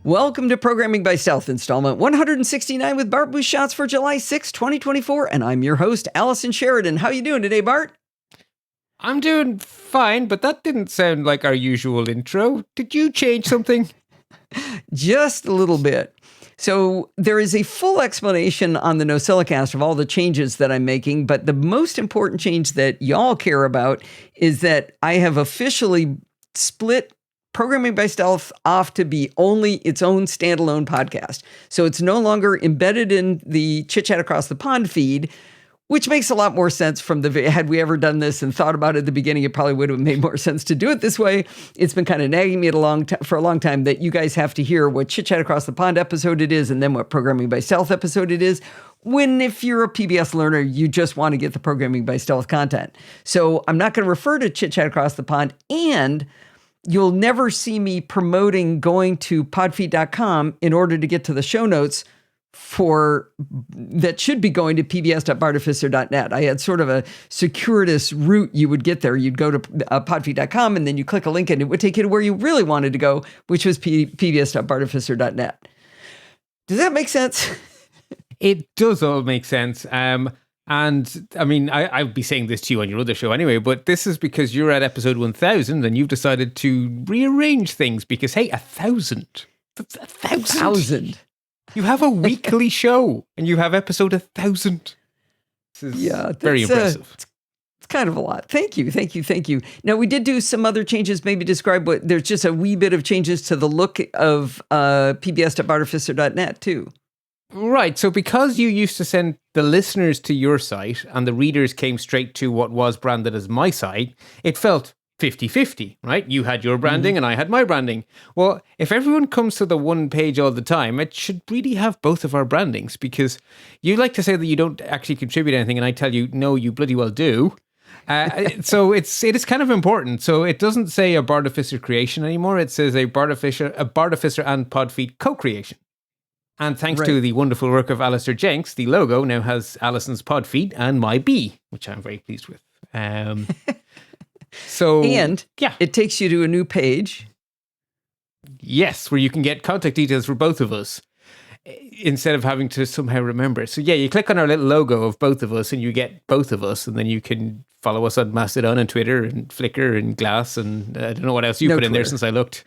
Welcome to Programming by Stealth, installment 169 with Bart Shots for July 6, 2024. And I'm your host, Alison Sheridan. How you doing today, Bart? I'm doing fine, but that didn't sound like our usual intro. Did you change something? Just a little bit. So there is a full explanation on the NosillaCast of all the changes that I'm making, but the most important change that y'all care about is that I have officially split Programming by Stealth off to be only its own standalone podcast. So it's no longer embedded in the Chit Chat Across the Pond feed, which makes a lot more sense from had we ever done this and thought about it at the beginning, it probably would have made more sense to do it this way. It's been kind of nagging me for a long time that you guys have to hear what Chit Chat Across the Pond episode it is and then what Programming by Stealth episode it is. When if you're a PBS learner, you just want to get the Programming by Stealth content. So I'm not going to refer to Chit Chat Across the Pond, and you'll never see me promoting going to podfeet.com in order to get to the show notes that should be going to pbs.bartificer.net. I had sort of a circuitous route you would get there. You'd go to podfeet.com and then you click a link and it would take you to where you really wanted to go, which was pbs.bartificer.net. Does that make sense? It does all make sense. And I mean, I'll be saying this to you on your other show anyway, but this is because you're at episode 1000 and you've decided to rearrange things because, hey, 1,000. That's 1,000. You have a weekly show and you have episode 1,000. This is very impressive. It's kind of a lot. Thank you. Now, we did do some other changes, maybe describe there's just a wee bit of changes to the look of pbs.bartificer.net too. Right. So because you used to send the listeners to your site and the readers came straight to what was branded as my site, it felt 50-50, right? You had your branding and I had my branding. Well, if everyone comes to the one page all the time, it should really have both of our brandings, because you like to say that you don't actually contribute anything, and I tell you, no, you bloody well do. So it is kind of important. So it doesn't say a Bartificer creation anymore. It says a Bartificer and Podfeet co-creation. And thanks to the wonderful work of Alistair Jenks, the logo now has Alison's Podfeet and my bee, which I'm very pleased with. And it takes you to a new page. Yes, where you can get contact details for both of us instead of having to somehow remember. So yeah, you click on our little logo of both of us and you get both of us, and then you can follow us on Mastodon and Twitter and Flickr and Glass, and I don't know what else you put in there since I looked.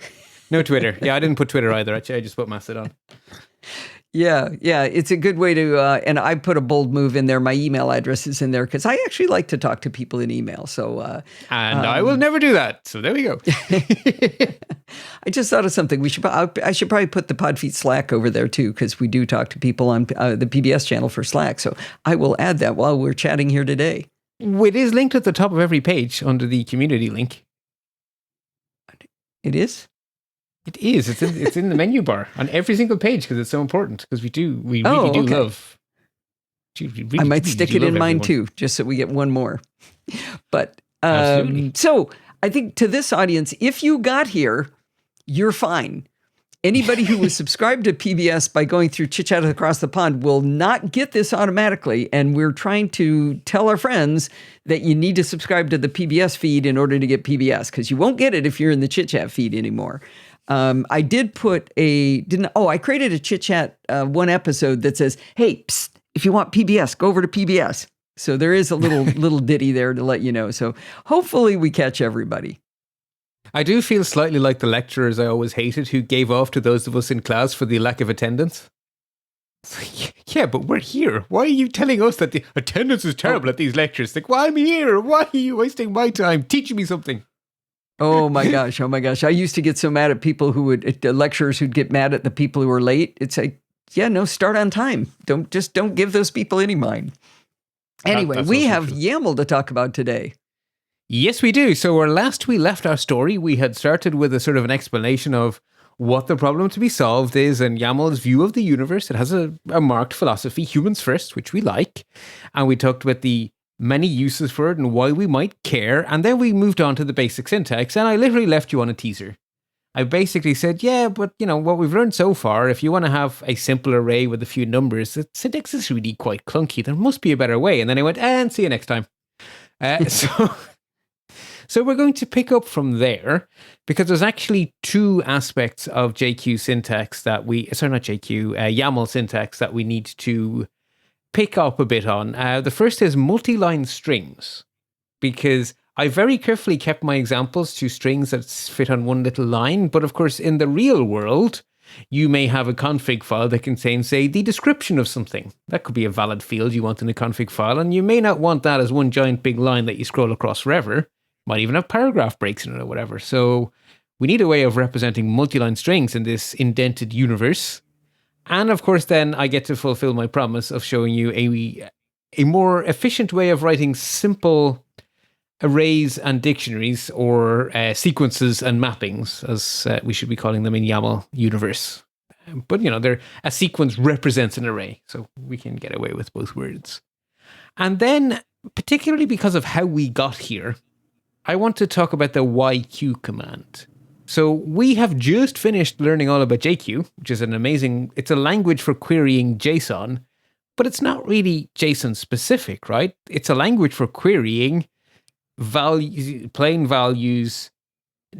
No Twitter. Yeah, I didn't put Twitter either. Actually, I just put Mastodon. Yeah. It's a good way to, and I put a bold move in there. My email address is in there because I actually like to talk to people in email. So, and I will never do that. So there we go. I just thought of something. I should probably put the Podfeet Slack over there too, because we do talk to people on the PBS channel for Slack. So I will add that while we're chatting here today. It is linked at the top of every page under the community link. It is? It is. It's in the menu bar on every single page because it's so important. Because we really do love. I might stick it in mine too, just so we get one more. But so I think to this audience, if you got here, you're fine. Anybody who was subscribed to PBS by going through Chit Chat Across the Pond will not get this automatically. And we're trying to tell our friends that you need to subscribe to the PBS feed in order to get PBS, because you won't get it if you're in the Chit Chat feed anymore. I did put I created a Chit Chat one episode that says, hey, psst, if you want PBS, go over to PBS. So there is a little ditty there to let you know. So hopefully we catch everybody. I do feel slightly like the lecturers I always hated who gave off to those of us in class for the lack of attendance. Yeah, but we're here. Why are you telling us that the attendance is terrible at these lectures? Like, well, I'm here. Why are you wasting my time teaching me something? Oh my gosh. I used to get so mad at people lecturers who'd get mad at the people who were late. It's like, yeah, no, start on time. Don't give those people any mind. Anyway, we have YAML to talk about today. Yes, we do. So where last we left our story, we had started with a sort of an explanation of what the problem to be solved is and YAML's view of the universe. It has a marked philosophy, humans first, which we like. And we talked about the many uses for it and why we might care. And then we moved on to the basic syntax, and I literally left you on a teaser. I basically said, yeah, but what we've learned so far, if you want to have a simple array with a few numbers, the syntax is really quite clunky. There must be a better way. And then I went, and see you next time. So we're going to pick up from there because there's actually two aspects of JQ syntax that YAML syntax that we need to pick up a bit on. The first is multi-line strings, because I very carefully kept my examples to strings that fit on one little line. But of course, in the real world, you may have a config file that contains, say, the description of something. That could be a valid field you want in a config file, and you may not want that as one giant big line that you scroll across forever. Might even have paragraph breaks in it or whatever. So we need a way of representing multi-line strings in this indented universe. And of course, then I get to fulfill my promise of showing you a more efficient way of writing simple arrays and dictionaries, or sequences and mappings, as we should be calling them in YAML universe. But, a sequence represents an array, so we can get away with both words. And then, particularly because of how we got here, I want to talk about the YQ command. So we have just finished learning all about JQ, which is it's a language for querying JSON, but it's not really JSON specific, right? It's a language for querying values, plain values,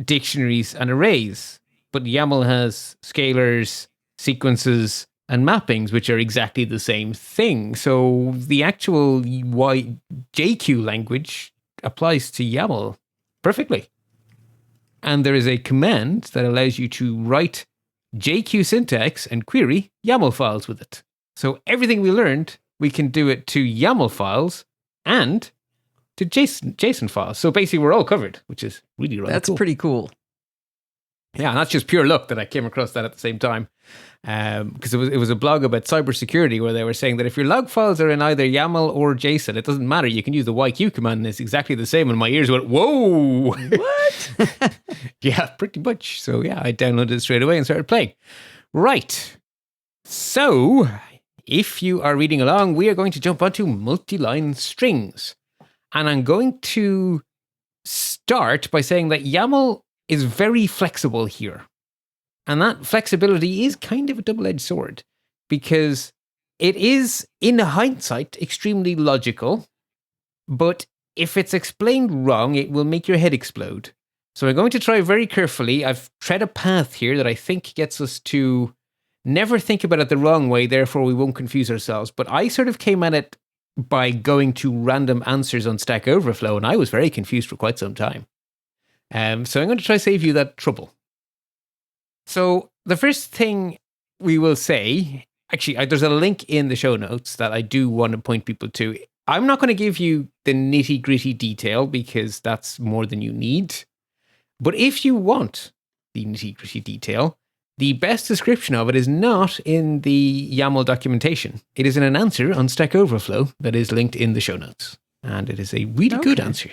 dictionaries, and arrays. But YAML has scalars, sequences, and mappings, which are exactly the same thing. So the actual JQ language applies to YAML perfectly. And there is a command that allows you to write JQ syntax and query YAML files with it. So everything we learned, we can do it to YAML files and to JSON files. So basically we're all covered, which is really cool. That's pretty cool. Yeah, and that's just pure luck that I came across that at the same time. Because it was a blog about cybersecurity where they were saying that if your log files are in either YAML or JSON, it doesn't matter. You can use the YQ command and it's exactly the same. And my ears went, whoa! What? Yeah, pretty much. So yeah, I downloaded it straight away and started playing. Right. So if you are reading along, we are going to jump onto multi-line strings. And I'm going to start by saying that YAML is very flexible here. And that flexibility is kind of a double-edged sword, because it is, in hindsight, extremely logical, but if it's explained wrong, it will make your head explode. So I'm going to try very carefully. I've tread a path here that I think gets us to never think about it the wrong way, therefore we won't confuse ourselves. But I sort of came at it by going to random answers on Stack Overflow, and I was very confused for quite some time. So I'm going to try to save you that trouble. So the first thing we will say, actually, there's a link in the show notes that I do want to point people to. I'm not going to give you the nitty-gritty detail because that's more than you need. But if you want the nitty-gritty detail, the best description of it is not in the YAML documentation. It is in an answer on Stack Overflow that is linked in the show notes. And it is a really good answer.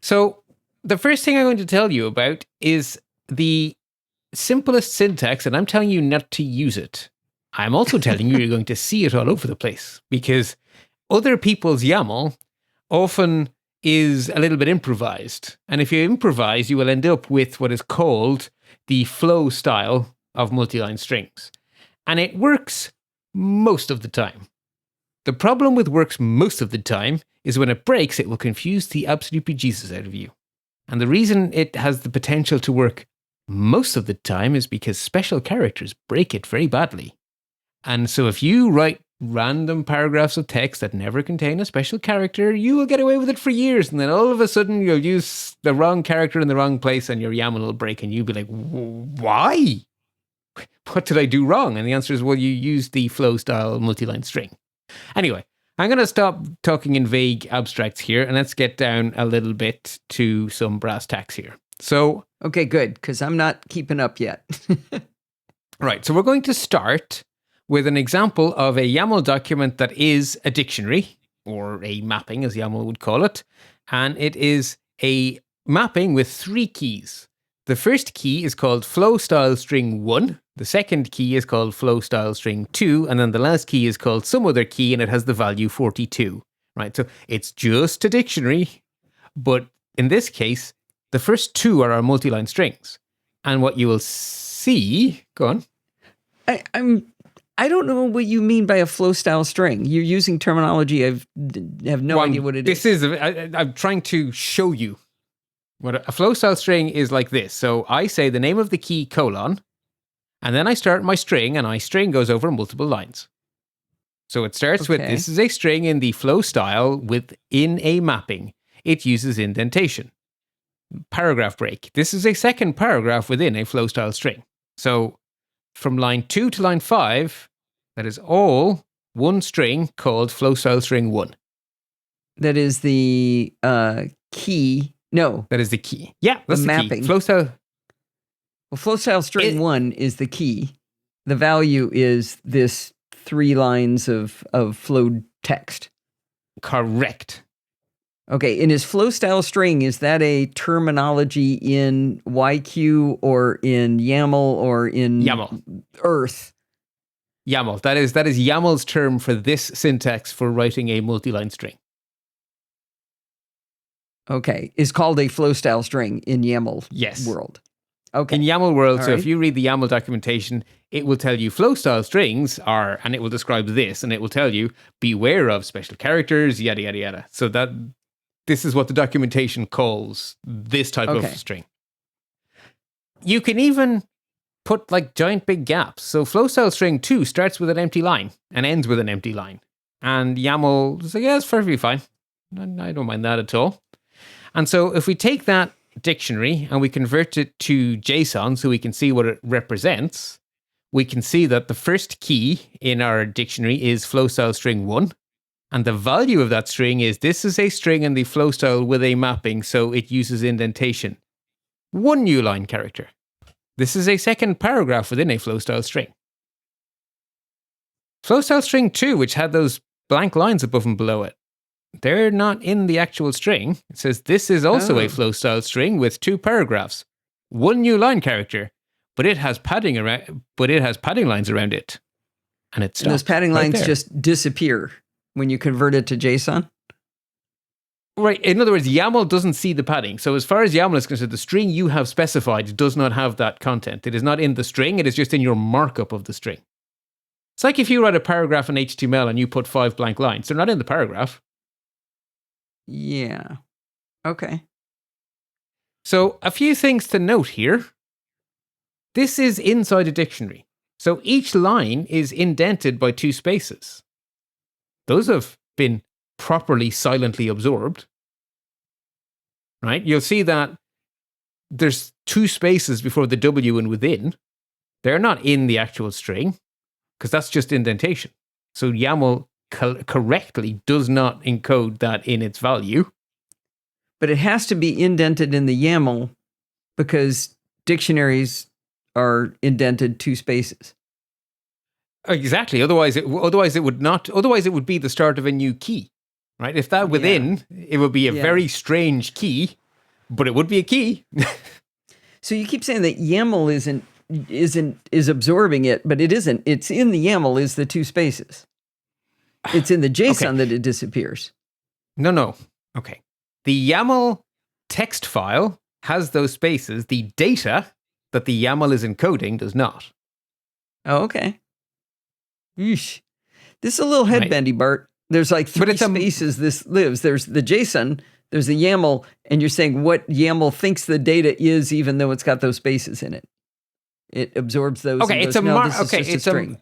So the first thing I'm going to tell you about is the simplest syntax, and I'm telling you not to use it. I'm also telling you you're going to see it all over the place, because other people's YAML often is a little bit improvised. And if you improvise, you will end up with what is called the flow style of multi-line strings. And it works most of the time. The problem with works most of the time is when it breaks, it will confuse the absolute bejesus out of you. And the reason it has the potential to work most of the time is because special characters break it very badly. And so if you write random paragraphs of text that never contain a special character, you will get away with it for years. And then all of a sudden you'll use the wrong character in the wrong place and your YAML will break and you'll be like, why? What did I do wrong? And the answer is, well, you used the flow style multi-line string. Anyway, I'm going to stop talking in vague abstracts here and let's get down a little bit to some brass tacks here. So, okay, good, because I'm not keeping up yet. Right, so we're going to start with an example of a YAML document that is a dictionary, or a mapping as YAML would call it, and it is a mapping with 3 keys. The first key is called flow style string 1, the second key is called flow style string 2, and then the last key is called some other key and it has the value 42. Right, so it's just a dictionary, but in this case, the first 2 are our multi-line strings. And what you will see, go on. I don't know what you mean by a flow style string. You're using terminology I have no idea what it is. I'm trying to show you what a flow style string is like this. So I say the name of the key : and then I start my string, and my string goes over multiple lines. So it starts with, this is a string in the flow style within a mapping. It uses indentation. Paragraph break. This is a second paragraph within a flow style string. So from line 2 to line 5, that is all one string called flow style string 1. That is the key. No. That is the key. Yeah, that's the mapping. Key. Flow style. Well, flow style string 1 is the key. The value is this 3 lines of flowed text. Correct. Okay, and is flow style string, is that a terminology in YQ or in YAML or in YAML. Earth? YAML. That is YAML's term for this syntax for writing a multi-line string. Okay, is called a flow style string in YAML world. Okay. In YAML world, All so right. if you read the YAML documentation, it will tell you flow style strings are, and it will describe this, and it will tell you beware of special characters, yada, yada, yada. So this is what the documentation calls this type of string. You can even put like giant big gaps. So flow style string 2 starts with an empty line and ends with an empty line. And YAML is like, yeah, it's perfectly fine. I don't mind that at all. And so if we take that dictionary and we convert it to JSON so we can see what it represents, we can see that the first key in our dictionary is flow style string 1. And the value of that string is, this is a string in the flow style with a mapping, so it uses indentation. 1 new line character. This is a second paragraph within a flow style string. Flow style string 2, which had those blank lines above and below it, they're not in the actual string. It says this is also a flow style string with 2 paragraphs. 1 new line character, but it has padding lines around it. And it stops. And those padding right lines there. just disappear when you convert it to JSON? Right. In other words, YAML doesn't see the padding. So as far as YAML is concerned, the string you have specified does not have that content. It is not in the string. It is just in your markup of the string. It's like if you write a paragraph in HTML and you put 5 blank lines. They're not in the paragraph. Yeah. Okay. So a few things to note here. This is inside a dictionary. So each line is indented by 2 spaces. Those have been properly silently absorbed. Right? You'll see that there's 2 spaces before the W and within. They're not in the actual string, because that's just indentation. So YAML correctly does not encode that in its value. But it has to be indented in the YAML because dictionaries are indented 2 spaces. Exactly. Otherwise it would not. Otherwise, it would be the start of a new key, right? If that within, it would be a very strange key, but it would be a key. So you keep saying that YAML is absorbing it, but it isn't. It's in the YAML is the 2 spaces. It's in the JSON that it disappears. No. Okay. The YAML text file has those spaces. The data that the YAML is encoding does not. Oh, okay. Yeesh. This is a little headbendy, Bart. There's like 3 spaces this lives. There's the JSON, there's the YAML, and you're saying what YAML thinks the data is, even though it's got those spaces in it. It absorbs those. Okay, it's a string.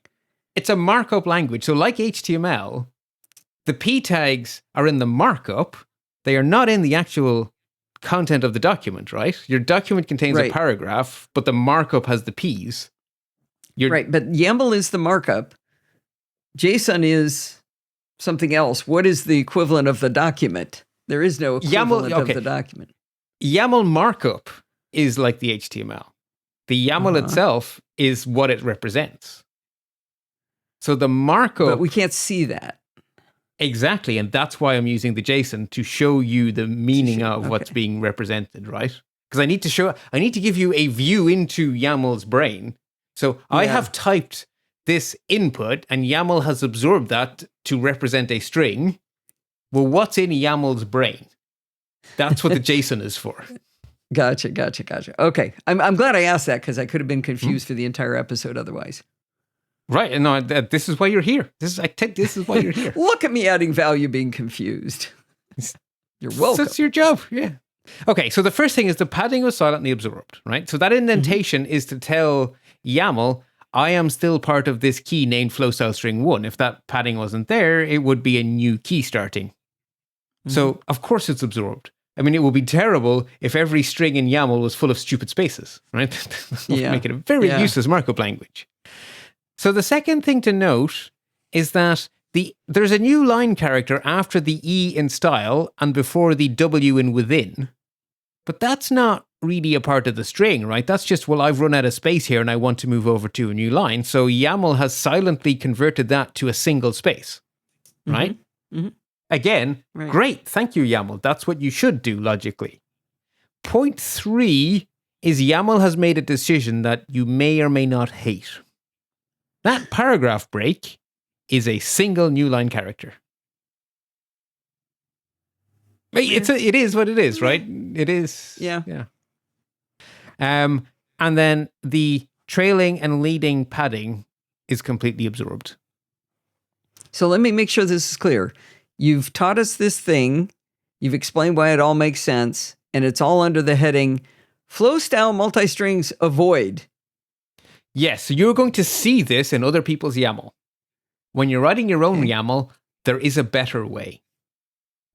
It's a markup language. So like HTML, the p tags are in the markup. They are not in the actual content of the document, right? Your document contains a paragraph, but the markup has the p's. Right, but YAML is the markup. JSON is something else. What is the equivalent of the document? There is no equivalent of the document. YAML markup is like the HTML. The YAML itself is what it represents. So the markup... But we can't see that. Exactly, and that's why I'm using the JSON to show you the meaning of what's being represented, right? Because I need to give you a view into YAML's brain. So I have typed this input, and YAML has absorbed that to represent a string. Well, what's in YAML's brain? That's what the JSON is for. Gotcha. Okay. I'm glad I asked that because I could have been confused for the entire episode otherwise. Right. And no, this is why you're here. This is why you're here. Look at me adding value, being confused. You're welcome. That's your job. Yeah. Okay. So the first thing is the padding was silently absorbed, right? So that indentation is to tell YAML, I am still part of this key named flow style string 1. If that padding wasn't there, it would be a new key starting. So of course it's absorbed. I mean, it would be terrible if every string in YAML was full of stupid spaces, right? That would make it a very useless markup language. So the second thing to note is that there's a new line character after the E in style and before the W in within. But that's not really a part of the string, right? That's just, well, I've run out of space here and I want to move over to a new line. So YAML has silently converted that to a single space, right? Again, great. Thank you, YAML. That's what you should do logically. Point 3 is YAML has made a decision that you may or may not hate. That paragraph break is a single new line character. It is what it is, right? It is. Yeah. And then the trailing and leading padding is completely absorbed. So let me make sure this is clear. You've taught us this thing. You've explained why it all makes sense. And it's all under the heading, flow style multi-strings avoid. Yes, so you're going to see this in other people's YAML. When you're writing your own YAML, there is a better way.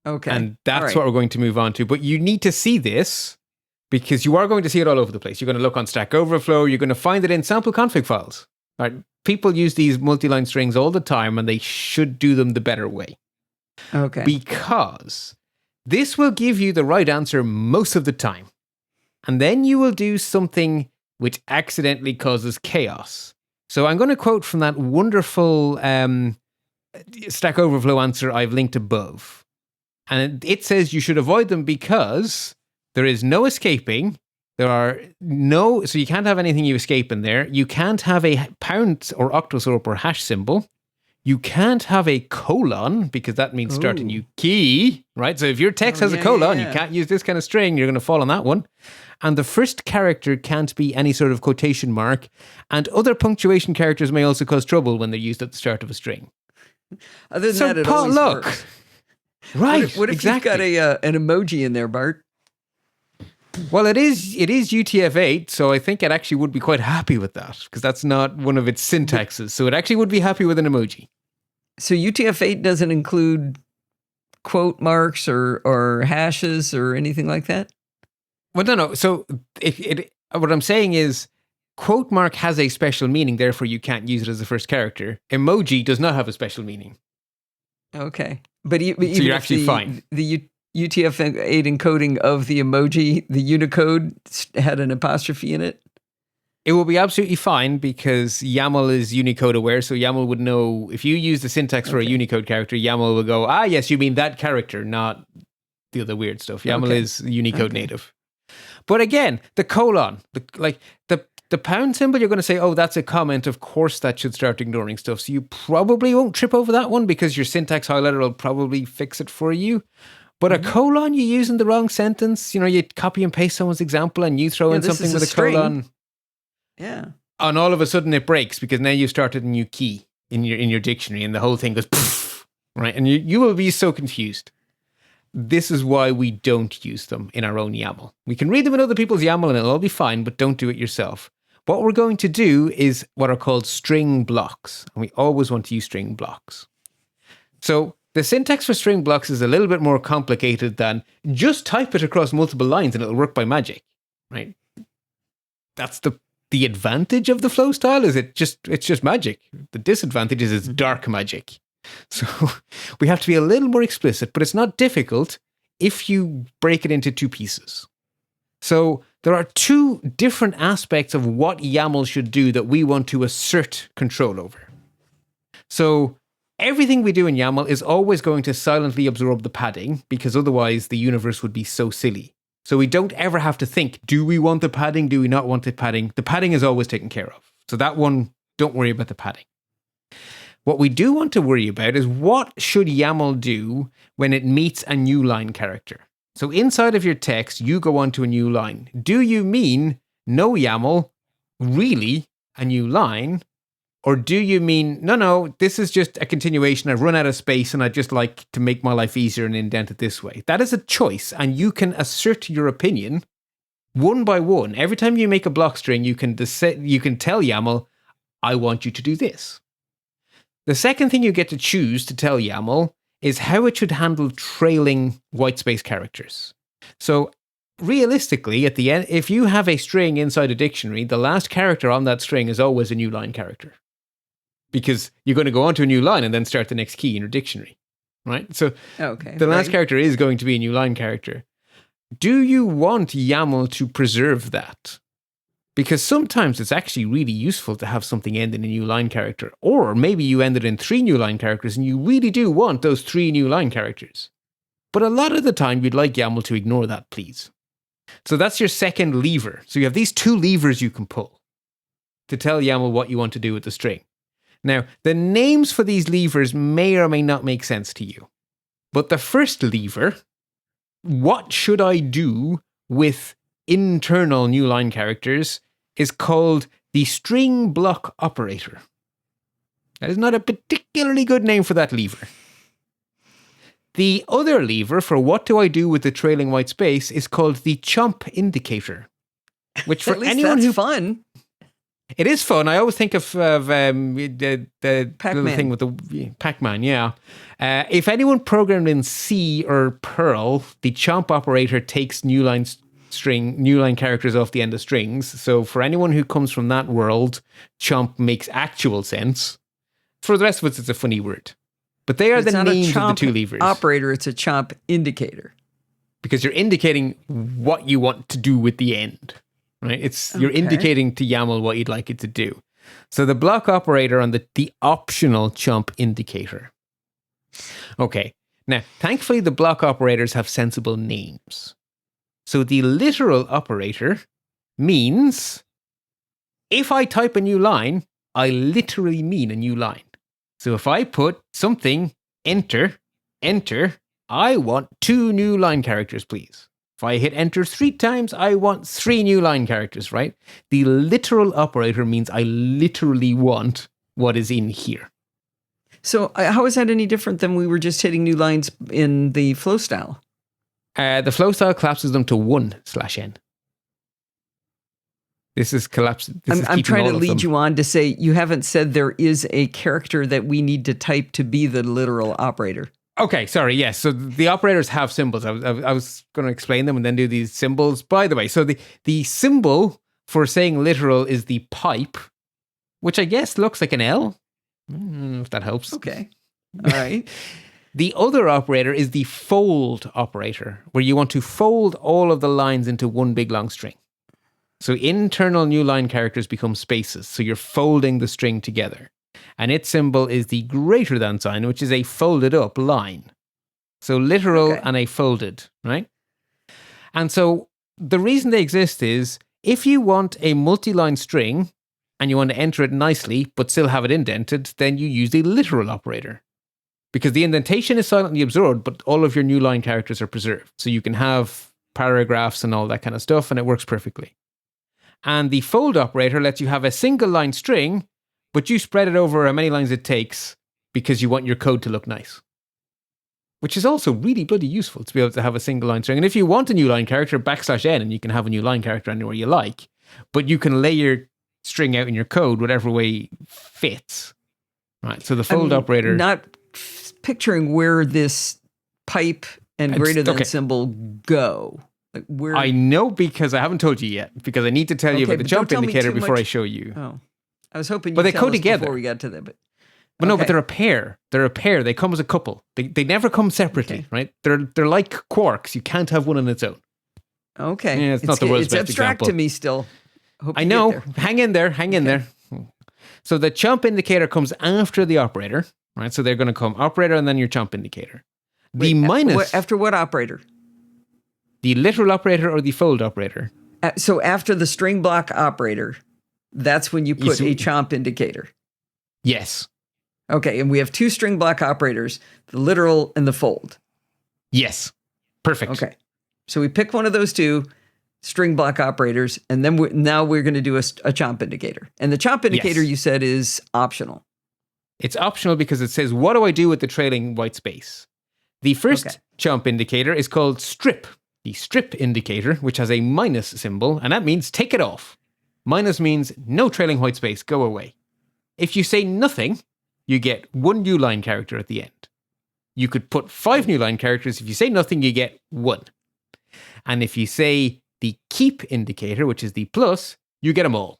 Okay. And that's what we're going to move on to. But you need to see this because you are going to see it all over the place. You're going to look on Stack Overflow. You're going to find it in sample config files. Right? People use these multi-line strings all the time and they should do them the better way. Okay. Because this will give you the right answer most of the time. And then you will do something which accidentally causes chaos. So I'm going to quote from that wonderful Stack Overflow answer I've linked above. And it says you should avoid them because there is no escaping. So you can't have anything you escape in there. You can't have a pound or octoswarp or hash symbol. You can't have a colon because that means start a new key, right? So if your text has a colon, you can't use this kind of string. You're going to fall on that one. And the first character can't be any sort of quotation mark. And other punctuation characters may also cause trouble when they're used at the start of a string. Other than that, it always works. Right. What if you've got an emoji in there, Bart? Well, it is UTF-8, so I think it actually would be quite happy with that because that's not one of its syntaxes. So it actually would be happy with an emoji. So UTF-8 doesn't include quote marks or hashes or anything like that? Well, no. So what I'm saying is quote mark has a special meaning, therefore you can't use it as the first character. Emoji does not have a special meaning. Okay. But so you're actually fine. The UTF-8 encoding of the emoji, the Unicode, had an apostrophe in it? It will be absolutely fine because YAML is Unicode aware, so YAML would know if you use the syntax for a Unicode character, YAML will go, yes, you mean that character, not the other weird stuff. YAML is Unicode native. But again, the colon, the pound symbol, you're going to say, that's a comment. Of course, that should start ignoring stuff. So you probably won't trip over that one because your syntax highlighter will probably fix it for you. But a colon you use in the wrong sentence, you copy and paste someone's example and you throw in something with a colon. Yeah. And all of a sudden it breaks because now you've started a new key in your dictionary and the whole thing goes poof, right? And you will be so confused. This is why we don't use them in our own YAML. We can read them in other people's YAML and it'll all be fine, but don't do it yourself. What we're going to do is what are called string blocks. And we always want to use string blocks. So the syntax for string blocks is a little bit more complicated than just type it across multiple lines and it'll work by magic, right? That's the advantage of the flow style is it's just magic. The disadvantage is it's dark magic. So we have to be a little more explicit, but it's not difficult if you break it into two pieces. So there are two different aspects of what YAML should do that we want to assert control over. So everything we do in YAML is always going to silently absorb the padding because otherwise the universe would be so silly. So we don't ever have to think, do we want the padding? Do we not want the padding? The padding is always taken care of. So that one, don't worry about the padding. What we do want to worry about is what should YAML do when it meets a new line character? So inside of your text, you go on to a new line. Do you mean no YAML, really a new line? Or do you mean, no, this is just a continuation. I've run out of space and I'd just like to make my life easier and indent it this way. That is a choice, and you can assert your opinion one by one. Every time you make a block string, you can tell YAML, I want you to do this. The second thing you get to choose to tell YAML is how it should handle trailing whitespace characters. So realistically, at the end, if you have a string inside a dictionary, the last character on that string is always a new line character. Because you're going to go on to a new line and then start the next key in your dictionary, right? So the last character is going to be a new line character. Do you want YAML to preserve that? Because sometimes it's actually really useful to have something end in a new line character. Or maybe you ended in 3 new line characters and you really do want those 3 new line characters. But a lot of the time you'd like YAML to ignore that, please. So that's your second lever. So you have these 2 levers you can pull to tell YAML what you want to do with the string. Now, the names for these levers may or may not make sense to you. But the first lever, what should I do with internal new line characters, is called the string block operator. That is not a particularly good name for that lever. The other lever for what do I do with the trailing white space is called the Chomp indicator. Which for At least anyone that's who fun. It is fun. I always think of the little thing with the Pac-Man, yeah. If anyone programmed in C or Perl, the Chomp operator takes new line characters off the end of strings. So for anyone who comes from that world, Chomp makes actual sense. For the rest of us, it's a funny word. But they are the names of the 2 levers. Operator, it's a Chomp indicator. Because you're indicating what you want to do with the end. Right? You're indicating to YAML what you'd like it to do. So the block operator on the optional Chomp indicator. Okay. Now, thankfully, the block operators have sensible names. So the literal operator means if I type a new line, I literally mean a new line. So if I put something, enter, I want 2 new line characters, please. If I hit enter 3 times, I want 3 new line characters, right? The literal operator means I literally want what is in here. So how is that any different than we were just hitting new lines in the flow style? The flow style collapses them to 1/n. This is collapsed. I'm trying to lead you on to say you haven't said there is a character that we need to type to be the literal operator. Okay, sorry, yes. So the operators have symbols. I was going to explain them and then do these symbols. By the way, so the symbol for saying literal is the pipe, which I guess looks like an L. I don't know if that helps. Okay, all right. The other operator is the fold operator, where you want to fold all of the lines into one big long string. So internal new line characters become spaces. So you're folding the string together. And its symbol is the greater than sign, which is a folded up line. So literal and a folded, right? And so the reason they exist is if you want a multi-line string and you want to enter it nicely, but still have it indented, then you use the literal operator. Because the indentation is silently absorbed, but all of your new line characters are preserved. So you can have paragraphs and all that kind of stuff, and it works perfectly. And the fold operator lets you have a single line string, but you spread it over how many lines it takes because you want your code to look nice. Which is also really bloody useful to be able to have a single line string. And if you want a new line character, \n, and you can have a new line character anywhere you like. But you can lay your string out in your code whatever way fits. Right, so the fold operator... Not picturing where this pipe and greater than symbol go. Like where... I know because I haven't told you yet. Because I need to tell you about the jump indicator before I show you. Oh. I was hoping you'd tell us together before we got to that. But no, but they're a pair. They're a pair. They come as a couple. They never come separately, right? They're like quarks. You can't have one on its own. Okay. Yeah, it's not the world's best abstract example. To me still. I know. Hang in there. So the chomp indicator comes after the operator, right? So they're going to come operator and then your chomp indicator. After what operator? The literal operator or the fold operator? So after the string block operator, that's when you put a chomp indicator. Yes. Okay, and we have 2 string block operators, the literal and the fold. Yes. Perfect. Okay. So we pick one of those 2, string block operators, and then now we're going to do a chomp indicator. And the chomp indicator you said is optional. It's optional because it says, what do I do with the trailing white space? The first chomp indicator is called strip, the strip indicator, which has a minus symbol, and that means take it off. Minus means no trailing white space, go away. If you say nothing, you get one new line character at the end. You could put 5 new line characters. If you say nothing, you get 1. And if you say the keep indicator, which is the plus, you get them all.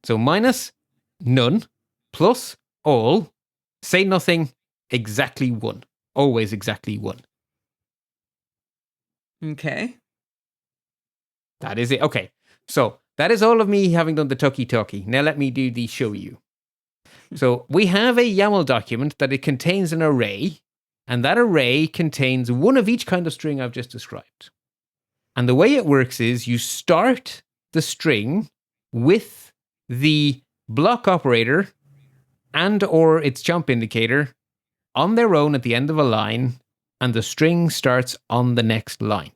So minus, none, plus, all, say nothing, exactly 1. Always exactly 1. Okay. That is it. Okay. So that is all of me having done the talkie. Now let me do the show you. So we have a YAML document that it contains an array, and that array contains one of each kind of string I've just described. And the way it works is you start the string with the block operator and or its chomp indicator on their own at the end of a line, and the string starts on the next line.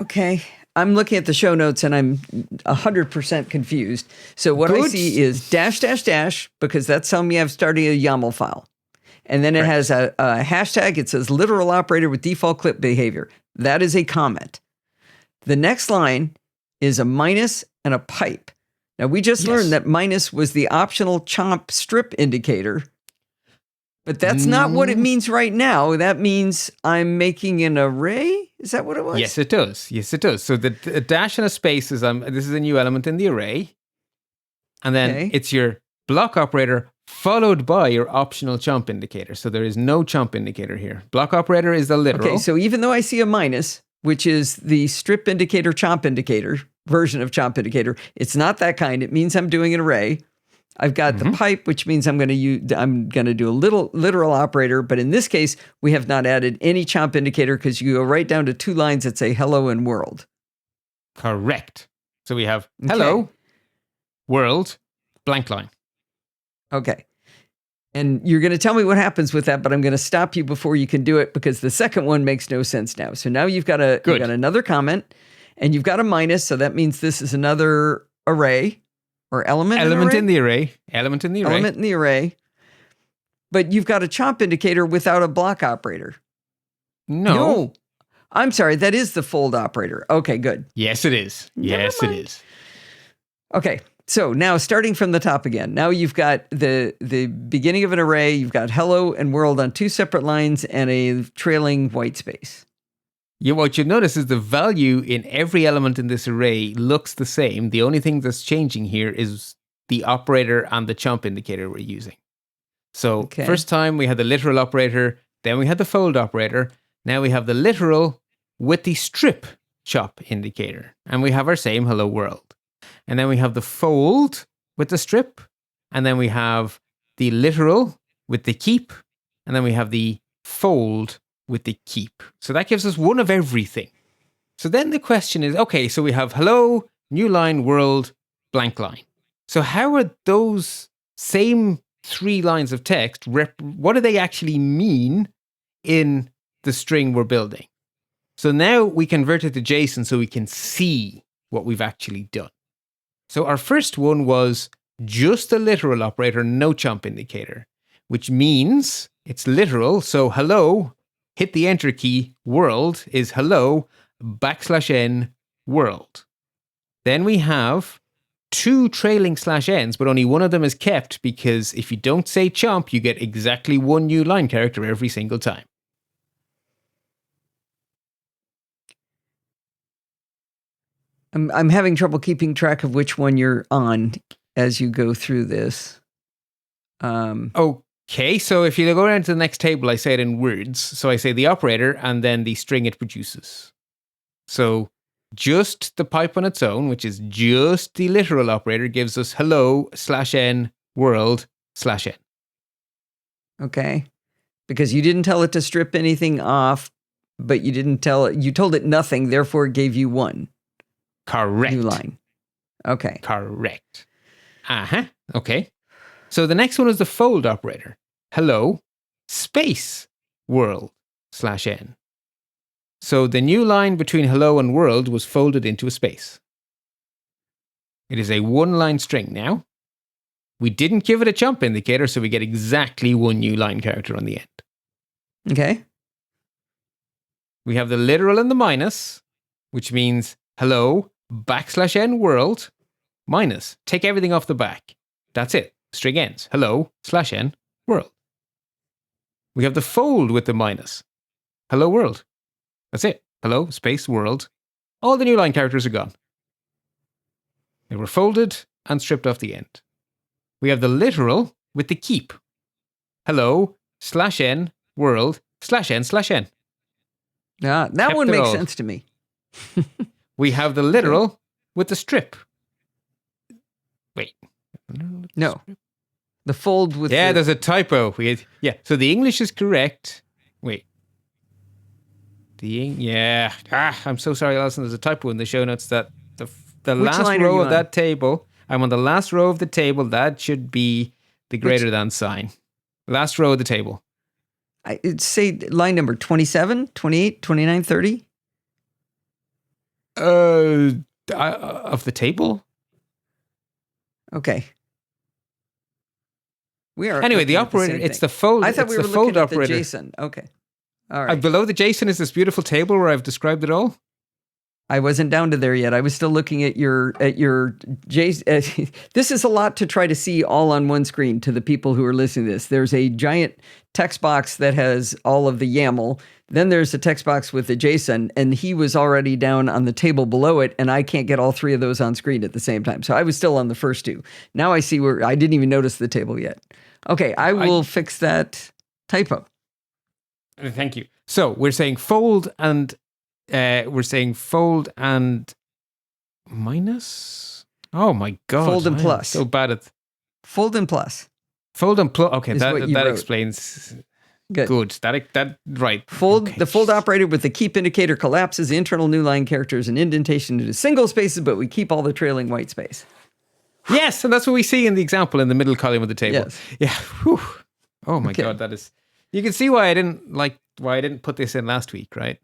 Okay. I'm looking at the show notes and I'm 100% confused. So what I see is dash, because that's telling me I'm starting a YAML file. And then it has a hashtag. It says literal operator with default clip behavior. That is a comment. The next line is a minus and a pipe. Now, we just learned that minus was the optional chomp strip indicator. But that's not what it means right now. That means I'm making an array? Is that what it was? Yes, it does. So the dash and a space is, this is a new element in the array. And then it's your block operator followed by your optional chomp indicator. So there is no chomp indicator here. Block operator is the literal. Okay, so even though I see a minus, which is the strip indicator, chomp indicator, version of chomp indicator, it's not that kind. It means I'm doing an array. I've got the pipe, which means I'm going to do a little literal operator. But in this case, we have not added any chomp indicator because you go right down to 2 lines that say hello and world. Correct. So we have hello, world, blank line. Okay. And you're going to tell me what happens with that, but I'm going to stop you before you can do it because the second one makes no sense now. So now you've got another comment and you've got a minus. So that means this is another array. Or element in the array. Element in the array. But you've got a chomp indicator without a block operator. No. I'm sorry. That is the fold operator. Okay, good. Yes, it is. Yes, it is. Okay. So now starting from the top again. Now you've got the beginning of an array. You've got hello and world on 2 separate lines and a trailing white space. Yeah, what you notice is the value in every element in this array looks the same. The only thing that's changing here is the operator and the chomp indicator we're using. So first time we had the literal operator, then we had the fold operator. Now we have the literal with the strip chomp indicator. And we have our same hello world. And then we have the fold with the strip. And then we have the literal with the keep. And then we have the fold with the keep. So that gives us one of everything. So then the question is, okay, so we have hello, new line, world, blank line. So how are those same 3 lines of text, what do they actually mean in the string we're building? So now we convert it to JSON so we can see what we've actually done. So our first one was just the literal operator, no chomp indicator, which means it's literal. So hello, hit the enter key, world is hello, \n world. Then we have 2 trailing /n's, but only one of them is kept because if you don't say chomp, you get exactly 1 new line character every single time. I'm having trouble keeping track of which one you're on as you go through this. Okay, so if you go down to the next table, I say it in words. So I say the operator and then the string it produces. So just the pipe on its own, which is just the literal operator, gives us hello /n world /n. Okay. Because you didn't tell it to strip anything off, but you told it nothing, therefore it gave you 1. Correct. New line. Okay. Correct. Okay. So the next one is the fold operator. Hello, space, world, /n. So the new line between hello and world was folded into a space. It is a one-line string now. We didn't give it a chomp indicator, so we get exactly one new line character on the end. Okay. We have the literal and the minus, which means hello /n world minus. Take everything off the back. That's it. String ends. Hello /n world. We have the fold with the minus. Hello world. That's it. Hello space world. All the new line characters are gone. They were folded and stripped off the end. We have the literal with the keep. Hello /n world /n/n. Yeah, that Kept one it makes all. sense to me. We have the literal with the strip. Wait. No. The fold with Yeah, the... there's a typo. So the English is correct. Wait. I'm so sorry, Alison. There's a typo in the show notes that the Which last line are row you of on? that table, I'm on the last row of the table. That should be the greater Which- than sign. Last row of the table. I'd say line number 27, 28, 29, 30. Of the table? Okay. We are Anyway, the looking at operator, same it's thing. the fold. I thought it's we were the looking fold at the operator. JSON. Okay. All right. Below the JSON is this beautiful table where I've described it all. I wasn't down to there yet. I was still looking at your JSON. This is a lot to try to see all on one screen to the people who are listening to this. There's a giant text box that has all of the YAML. Then there's a text box with the JSON, and he was already down on the table below it, and I can't get all three of those on screen at the same time. So I was still on the first two. Now I see where I didn't even notice the table yet. Okay, I will fix that typo. Thank you. So we're saying fold and minus. Oh my god! Fold and I am plus. so bad at Fold and plus. fold and plus. Okay, Is what you that wrote. explains. Good. That right. Fold Okay. The fold operator with the keep indicator collapses the internal new line characters and indentation into single spaces, but we keep all the trailing white space. Yes, and that's what we see in the example in the middle column of the table. Yes. Yeah. Whew. Oh my Okay. god, that is. You can see why I didn't put this in last week, right?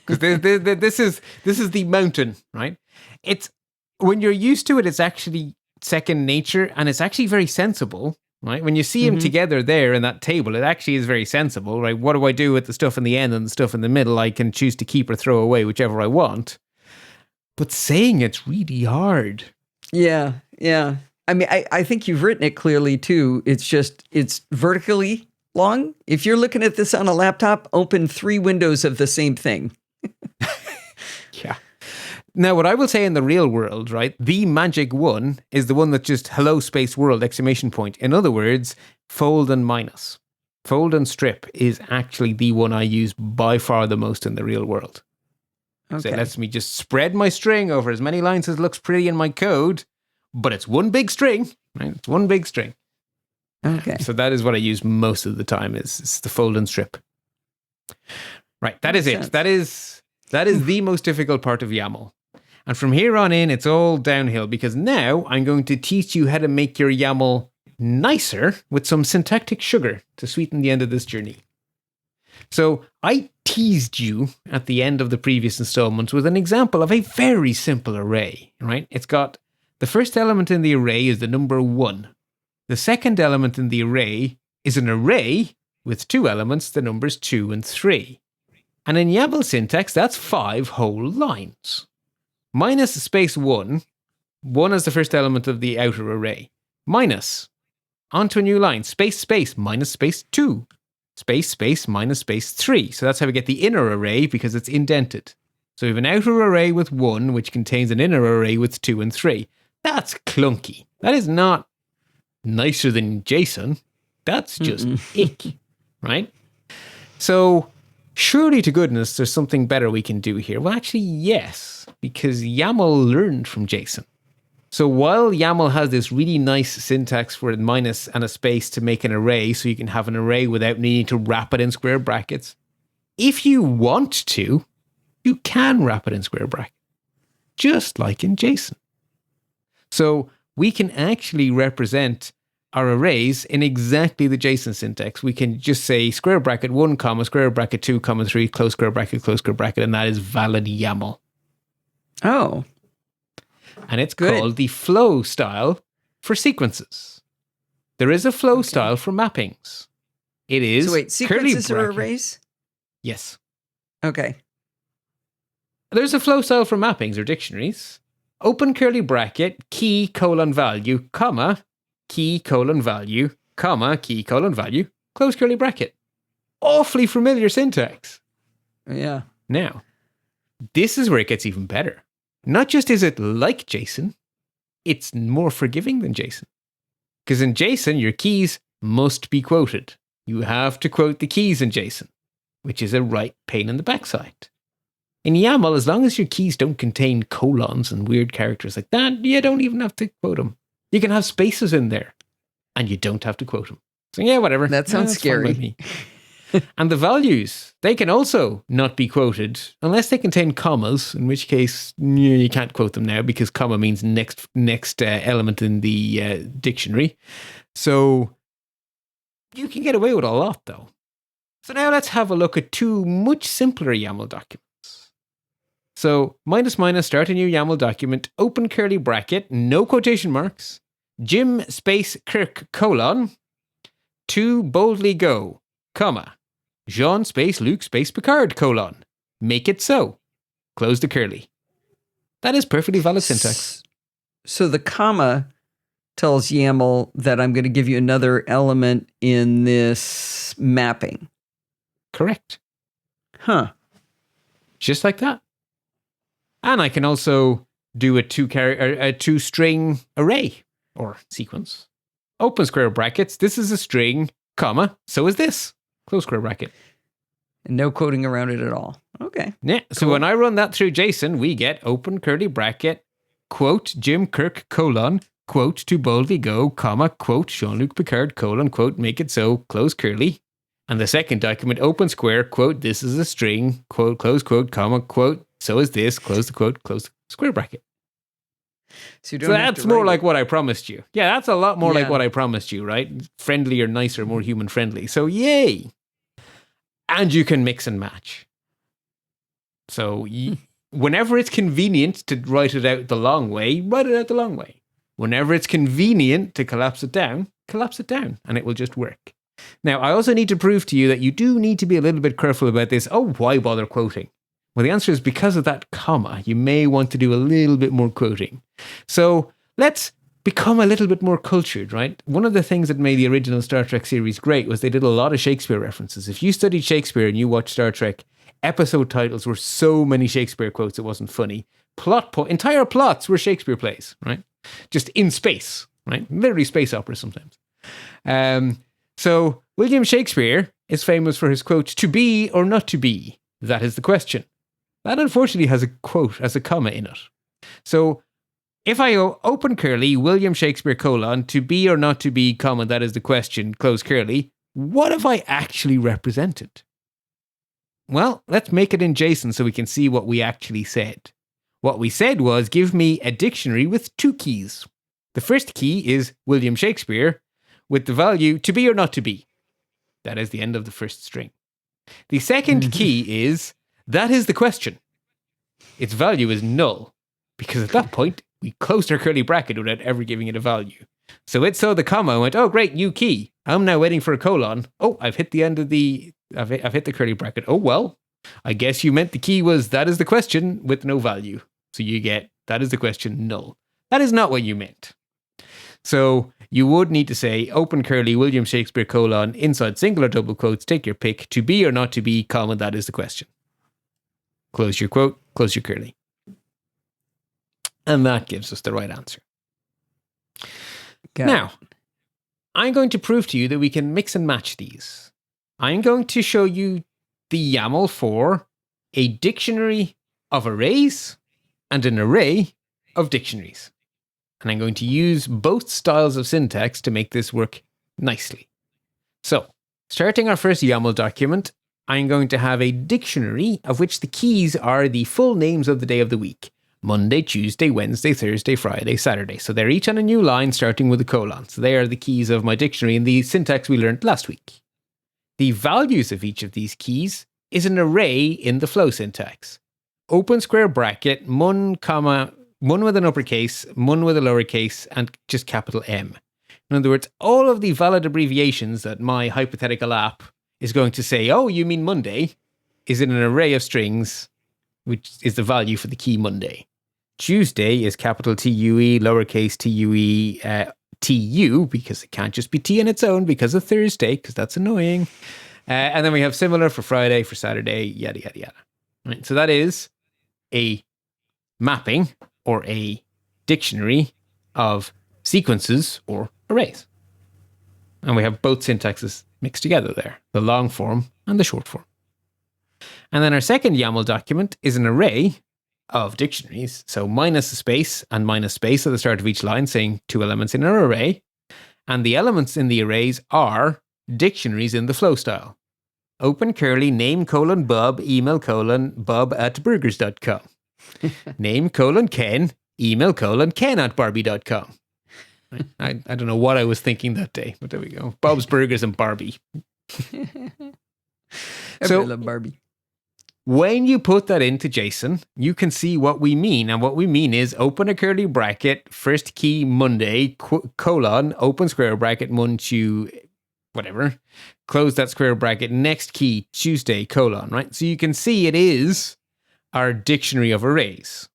Because this is the mountain, right? It's when you're used to it, it's actually second nature, and it's actually very sensible, right? When you see them together there in that table, it actually is very sensible, right? What do I do with the stuff in the end and the stuff in the middle? I can choose to keep or throw away, whichever I want. But saying it's really hard. Yeah. I mean, I think you've written it clearly too. It's vertically long. If you're looking at this on a laptop, open 3 windows of the same thing. Yeah. Now, what I will say in the real world, right? The magic one is the one that just hello space world ! In other words, fold and minus. Fold and strip is actually the one I use by far the most in the real world. Okay. So it lets me just spread my string over as many lines as looks pretty in my code, but it's one big string, right? It's one big string. Okay. So that is what I use most of the time is the fold and strip. Right, that is Makes it. That is the most difficult part of YAML. And from here on in, it's all downhill because now I'm going to teach you how to make your YAML nicer with some syntactic sugar to sweeten the end of this journey. So I teased you at the end of the previous installments with an example of a very simple array, right? It's got the first element in the array is the number 1. The second element in the array is an array with 2 elements, the numbers 2 and 3. And in YAML syntax, that's 5 whole lines. Minus space 1 is the first element of the outer array. Minus, onto a new line, space, minus space 2. Space, minus space 3. So that's how we get the inner array because it's indented. So we have an outer array with 1, which contains an inner array with 2 and 3. That's clunky. That is not nicer than JSON. That's just ick, right? So surely to goodness, there's something better we can do here. Well, actually, yes, because YAML learned from JSON. So while YAML has this really nice syntax for a minus and a space to make an array, so you can have an array without needing to wrap it in square brackets, if you want to, you can wrap it in square brackets, just like in JSON. So we can actually represent our arrays in exactly the JSON syntax. We can just say square bracket 1, comma, square bracket 2, comma 3, close square bracket, and that is valid YAML. Oh. And it's Good. called the flow style for sequences. There is a flow style for mappings. It is So wait, sequences curly or bracket. arrays? Yes. Okay. There's a flow style for mappings or dictionaries. Open curly bracket, key colon value, comma, key colon value, comma, key colon value, close curly bracket. Awfully familiar syntax. Yeah. Now, this is where it gets even better. Not just is it like JSON, it's more forgiving than JSON. Because in JSON, your keys must be quoted. You have to quote the keys in JSON, which is a right pain in the backside. In YAML, as long as your keys don't contain colons and weird characters like that, you don't even have to quote them. You can have spaces in there, and you don't have to quote them. So yeah, whatever. That sounds that's fine by scary. me. And the values, they can also not be quoted unless they contain commas, in which case you can't quote them now because comma means next element in the dictionary. So you can get away with a lot, though. So now let's have a look at two much simpler YAML documents. So minus, start a new YAML document, open curly bracket, no quotation marks, Jim space Kirk colon, to boldly go, comma, Jean space Luc space Picard colon, make it so, close the curly. That is perfectly valid syntax. So the comma tells YAML that I'm going to give you another element in this mapping. Correct. Huh. Just like that. And I can also do a two string array or sequence. Open square brackets. This is a string, comma. So is this. Close square bracket. And no quoting around it at all. Okay. Yeah. So when I run that through JSON, we get open curly bracket, quote Jim Kirk colon, quote to boldly go, comma, quote Jean-Luc Picard colon, quote make it so, close curly. And the second document, open square, quote, this is a string, quote, close quote, comma, quote, so is this, close the quote, close the square bracket. So that's more like what I promised you. Yeah, that's a lot more like what I promised you, right? Friendlier, nicer, more human friendly. So yay. And you can mix and match. So whenever it's convenient to write it out the long way, write it out the long way. Whenever it's convenient to collapse it down, and it will just work. Now, I also need to prove to you that you do need to be a little bit careful about this. Oh, why bother quoting? Well, the answer is because of that comma, you may want to do a little bit more quoting. So let's become a little bit more cultured, right? One of the things that made the original Star Trek series great was they did a lot of Shakespeare references. If you studied Shakespeare and you watched Star Trek, episode titles were so many Shakespeare quotes, it wasn't funny. Entire plots were Shakespeare plays, right? Just in space, right? Literally space operas sometimes. So William Shakespeare is famous for his quote, to be or not to be, that is the question. That unfortunately has a quote as a comma in it. So if I go open curly, William Shakespeare colon, to be or not to be, comma, that is the question, close curly, what have I actually represented? Well, let's make it in JSON so we can see what we actually said. What we said was, give me a dictionary with two keys. The first key is William Shakespeare, with the value to be or not to be. That is the end of the first string. The second key is, that is the question. Its value is null, because at that point, we closed our curly bracket without ever giving it a value. So it saw the comma and went, oh, great, new key. I'm now waiting for a colon. Oh, I've hit the end of I've hit the curly bracket. Oh, well, I guess you meant the key was, that is the question with no value. So you get, that is the question, null. That is not what you meant. So you would need to say, open curly, William Shakespeare colon, inside singular double quotes, take your pick, to be or not to be, comma, that is the question. Close your quote, close your curly. And that gives us the right answer. Now, I'm going to prove to you that we can mix and match these. I'm going to show you the YAML for a dictionary of arrays and an array of dictionaries. And I'm going to use both styles of syntax to make this work nicely. So, starting our first YAML document, I'm going to have a dictionary of which the keys are the full names of the day of the week. Monday, Tuesday, Wednesday, Thursday, Friday, Saturday. So they're each on a new line starting with a colon. So they are the keys of my dictionary and the syntax we learned last week. The values of each of these keys is an array in the flow syntax. Open square bracket, mun, comma, mun with an uppercase, mun with a lowercase, and just capital M. In other words, all of the valid abbreviations that my hypothetical app is going to say, oh, you mean Monday, is in an array of strings, which is the value for the key Monday. Tuesday is capital TUE, lowercase TUE, TU, because it can't just be T on its own because of Thursday, because that's annoying. And then we have similar for Friday, for Saturday, yada, yada, yada. Right, so that is a mapping or a dictionary of sequences or arrays. And we have both syntaxes mixed together there, the long form and the short form. And then our second YAML document is an array of dictionaries. So minus a space and minus space at the start of each line saying 2 elements in our array. And the elements in the arrays are dictionaries in the flow style. Open curly name colon Bob, email colon bob@burgers.com. Name colon Ken, email colon Ken@barbie.com. I don't know what I was thinking that day, but there we go. Bob's Burgers and Barbie. I love Barbie. When you put that into JSON, you can see what we mean. And what we mean is open a curly bracket, first key Monday, colon, open square bracket, Monchu, whatever. Close that square bracket, next key, Tuesday, colon, right? So you can see it is our dictionary of arrays.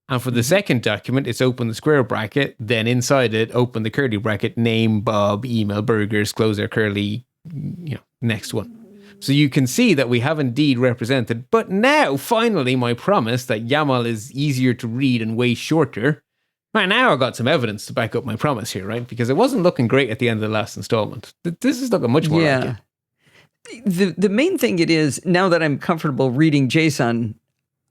And for the second document, it's open the square bracket, then inside it, open the curly bracket, name, Bob, email, burgers, close our curly, next one. So you can see that we have indeed represented, but now, finally, my promise that YAML is easier to read and way shorter. Right, now I got some evidence to back up my promise here, right? Because it wasn't looking great at the end of the last installment. This is looking much more like it. The main thing it is, now that I'm comfortable reading JSON,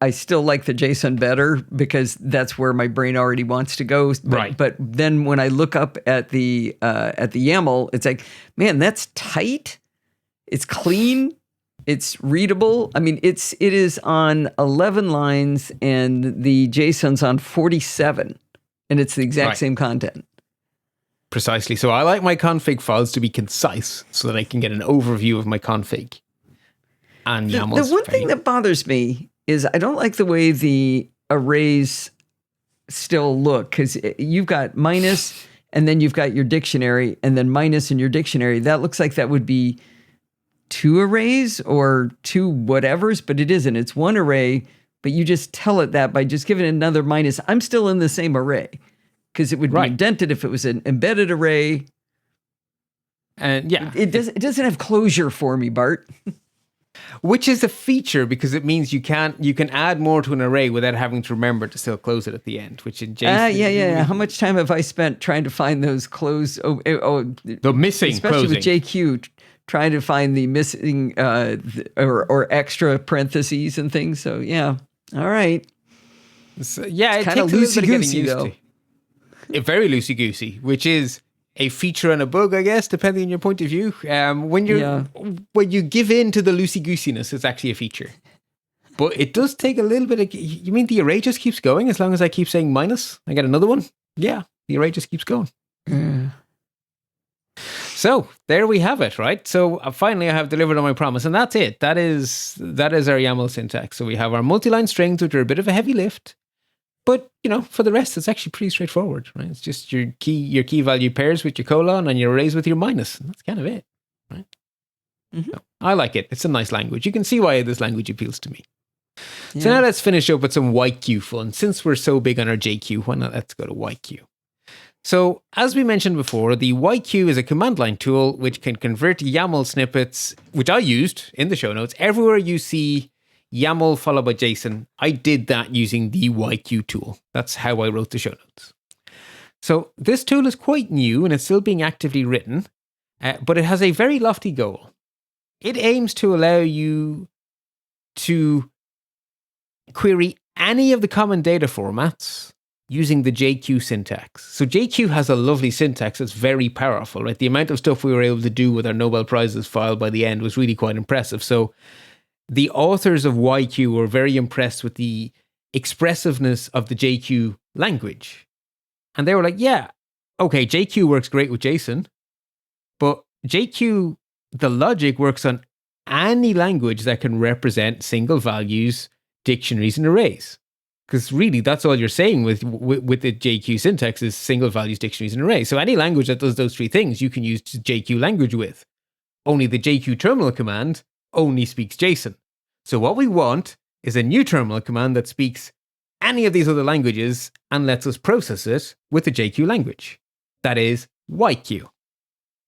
I still like the JSON better because that's where my brain already wants to go. But then when I look up at the YAML, it's like, man, that's tight. It's clean. It's readable. I mean, it is on 11 lines and the JSON's on 47, and it's the exact same content. Precisely. So I like my config files to be concise so that I can get an overview of my config. And the one thing that bothers me is I don't like the way the arrays still look, because you've got minus and then you've got your dictionary and then minus in your dictionary. That looks like that would be 2 arrays or 2 whatevers, but it isn't. It's one array, but you just tell it that by just giving it another minus. I'm still in the same array because it would be indented if it was an embedded array. And it doesn't have closure for me, Bart. Which is a feature because it means you can add more to an array without having to remember to still close it at the end. Which in JSON, yeah. How much time have I spent trying to find those the missing, especially closing. With JQ, trying to find the missing or extra parentheses and things. So yeah, all right. So, yeah, it's kind of loosey goosey though. Very loosey goosey, which is a feature and a bug, I guess, depending on your point of view. When you give in to the loosey goosiness, it's actually a feature. But it does take a little bit of. You mean the array just keeps going as long as I keep saying minus? I get another one. Yeah, the array just keeps going. So there we have it, right? So finally I have delivered on my promise, and that's it. That is our YAML syntax. So we have our multi-line strings, which are a bit of a heavy lift. But, for the rest, it's actually pretty straightforward, right? It's just your key value pairs with your colon and your arrays with your minus. And that's kind of it, right? Mm-hmm. So I like it. It's a nice language. You can see why this language appeals to me. Yeah. So now let's finish up with some YQ fun. Since we're so big on our JQ, why not let's go to YQ? So as we mentioned before, the YQ is a command line tool which can convert YAML snippets, which I used in the show notes. Everywhere you see YAML followed by JSON, I did that using the YQ tool. That's how I wrote the show notes. So this tool is quite new and it's still being actively written, but it has a very lofty goal. It aims to allow you to query any of the common data formats using the JQ syntax. So JQ has a lovely syntax that's very powerful, right? The amount of stuff we were able to do with our Nobel Prizes file by the end was really quite impressive. So the authors of YQ were very impressed with the expressiveness of the JQ language. And they were like, yeah, okay, JQ works great with JSON, but JQ, the logic works on any language that can represent single values, dictionaries, and arrays. Because really, that's all you're saying with the JQ syntax is single values, dictionaries, and arrays. So any language that does those three things, you can use JQ language with. Only the JQ terminal command only speaks JSON. So what we want is a new terminal command that speaks any of these other languages and lets us process it with the JQ language. That is YQ.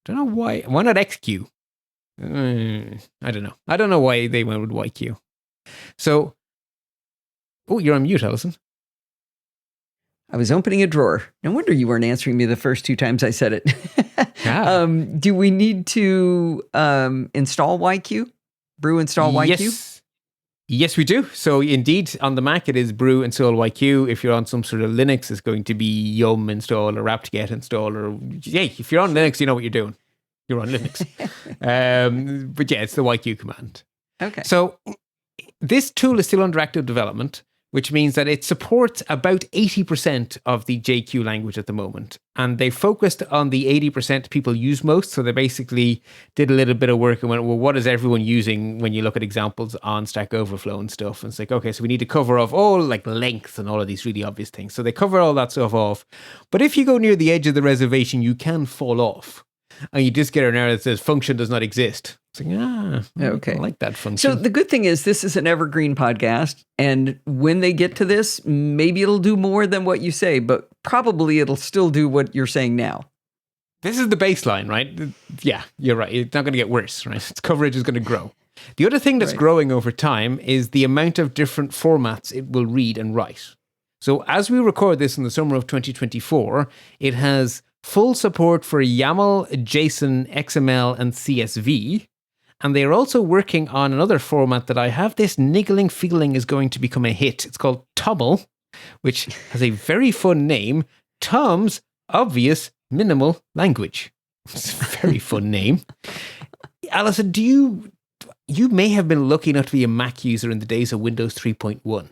Don't know why. Why not XQ? I don't know. I don't know why they went with YQ. So, oh, you're on mute, Alison. I was opening a drawer. No wonder you weren't answering me the first 2 times I said it. Do we need to install YQ? Brew install YQ? Yes, we do. So indeed, on the Mac, it is brew install YQ. If you're on some sort of Linux, it's going to be yum install or apt-get install. Or hey, if you're on Linux, you know what you're doing. You're on Linux. But yeah, it's the YQ command. Okay. So this tool is still under active development, which means that it supports about 80% of the JQ language at the moment. And they focused on the 80% people use most. So they basically did a little bit of work and went, well, what is everyone using when you look at examples on Stack Overflow and stuff? And it's like, okay, so we need to cover off all like length and all of these really obvious things. So they cover all that stuff off. But if you go near the edge of the reservation, you can fall off. And you just get an error that says function does not exist. It's like, okay. I like that function. So the good thing is this is an evergreen podcast. And when they get to this, maybe it'll do more than what you say, but probably it'll still do what you're saying now. This is the baseline, right? Yeah, you're right. It's not going to get worse, right? Its coverage is going to grow. The other thing that's growing over time is the amount of different formats it will read and write. So as we record this in the summer of 2024, it has full support for YAML, JSON, XML, and CSV. And they're also working on another format that I have this niggling feeling is going to become a hit. It's called TOML, which has a very fun name, Tom's Obvious Minimal Language. It's a very fun name. Alison, you may have been lucky enough to be a Mac user in the days of Windows 3.1.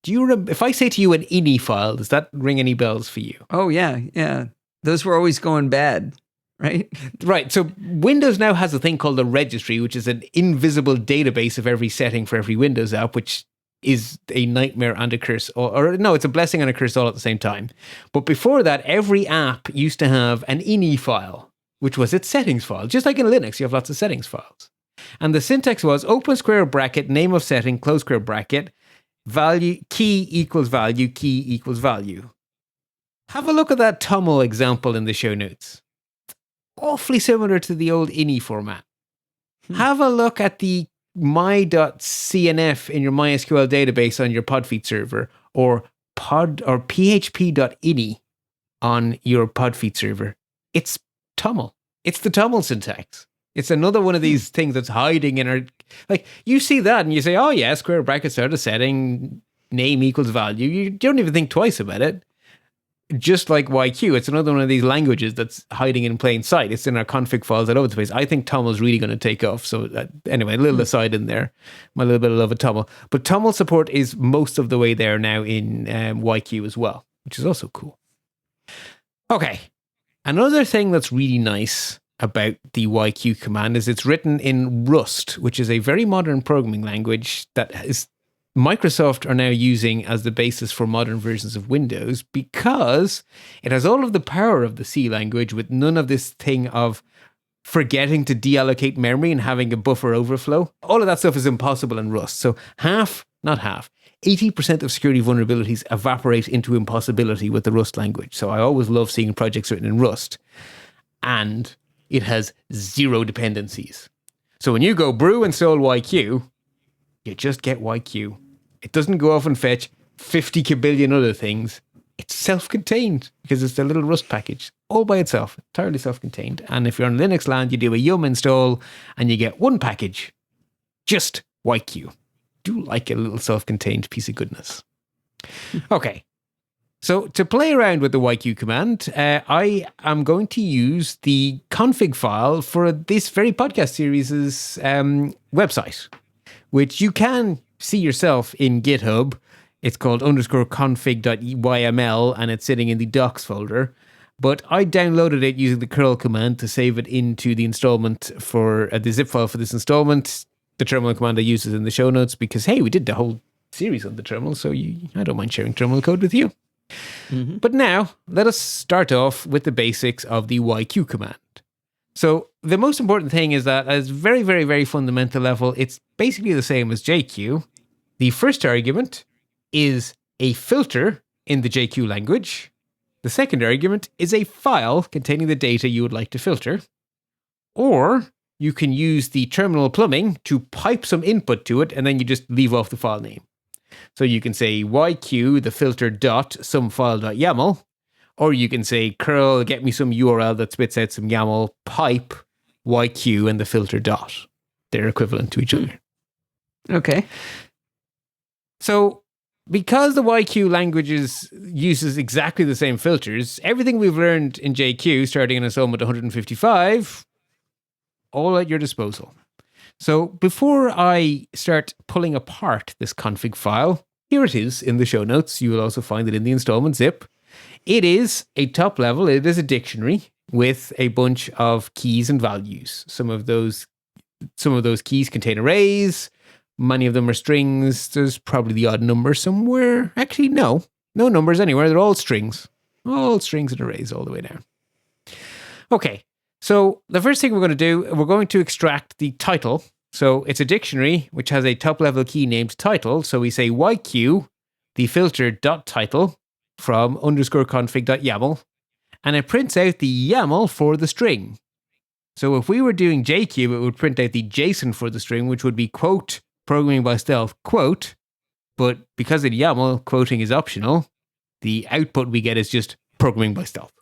Do you remember, if I say to you an ini file, does that ring any bells for you? Oh, yeah. Those were always going bad, right? Right. So Windows now has a thing called a registry, which is an invisible database of every setting for every Windows app, which is a nightmare and a curse. Or no, it's a blessing and a curse all at the same time. But before that, every app used to have an ini file, which was its settings file. Just like in Linux, you have lots of settings files. And the syntax was open square bracket, name of setting, close square bracket, value, key equals value, key equals value. Have a look at that TOML example in the show notes. Awfully similar to the old ini format. Have a look at the my.cnf in your MySQL database on your Podfeet server, or php.ini on your Podfeet server. It's TOML. It's the TOML syntax. It's another one of these things that's hiding in our... Like, you see that and you say, oh yeah, square brackets are the setting, name equals value. You don't even think twice about it. Just like YQ, it's another one of these languages that's hiding in plain sight. It's in our config files all over the place. I think TOML is really going to take off. So anyway, a little aside in there, my little bit of love of TOML. But TOML support is most of the way there now in YQ as well, which is also cool. Okay, another thing that's really nice about the YQ command is it's written in Rust, which is a very modern programming language that is Microsoft are now using as the basis for modern versions of Windows, because it has all of the power of the C language with none of this thing of forgetting to deallocate memory and having a buffer overflow. All of that stuff is impossible in Rust. So 80% of security vulnerabilities evaporate into impossibility with the Rust language. So I always love seeing projects written in Rust. And it has zero dependencies. So when you go brew install YQ, you just get YQ. It doesn't go off and fetch 50 kabillion other things. It's self-contained because it's a little Rust package all by itself, entirely self-contained. And if you're on Linux land, you do a yum install and you get one package, just YQ. Do like a little self-contained piece of goodness. Okay. So to play around with the YQ command, I am going to use the config file for this very podcast series' website, which you can see yourself in GitHub. It's called _config.yml, and it's sitting in the docs folder. But I downloaded it using the curl command to save it into the installment for the zip file for this installment. The terminal command I use is in the show notes because, hey, we did the whole series on the terminal, so I don't mind sharing terminal code with you. Mm-hmm. But now, let us start off with the basics of the YQ command. So the most important thing is that at a very, very, very fundamental level, it's basically the same as JQ. The first argument is a filter in the JQ language. The second argument is a file containing the data you would like to filter. Or you can use the terminal plumbing to pipe some input to it, and then you just leave off the file name. So you can say YQ, the filter dot, some file.yaml, or you can say curl, get me some URL that spits out some YAML, pipe, YQ, and the filter dot. They're equivalent to each other. Okay. So because the YQ language uses exactly the same filters, everything we've learned in JQ, starting in installment 155, all at your disposal. So before I start pulling apart this config file, here it is in the show notes. You will also find it in the installment zip. It is a top level. It is a dictionary with a bunch of keys and values. Some of those keys contain arrays. Many of them are strings. There's probably the odd number somewhere. Actually, no numbers anywhere. They're all strings. All strings and arrays all the way down. Okay, so the first thing we're going to do, we're going to extract the title. So it's a dictionary which has a top-level key named title. So we say YQ, the filter dot title from _config.yaml, and it prints out the YAML for the string. So if we were doing JQ, it would print out the JSON for the string, which would be quote, programming by stealth, quote, but because in YAML, quoting is optional, the output we get is just programming by stealth.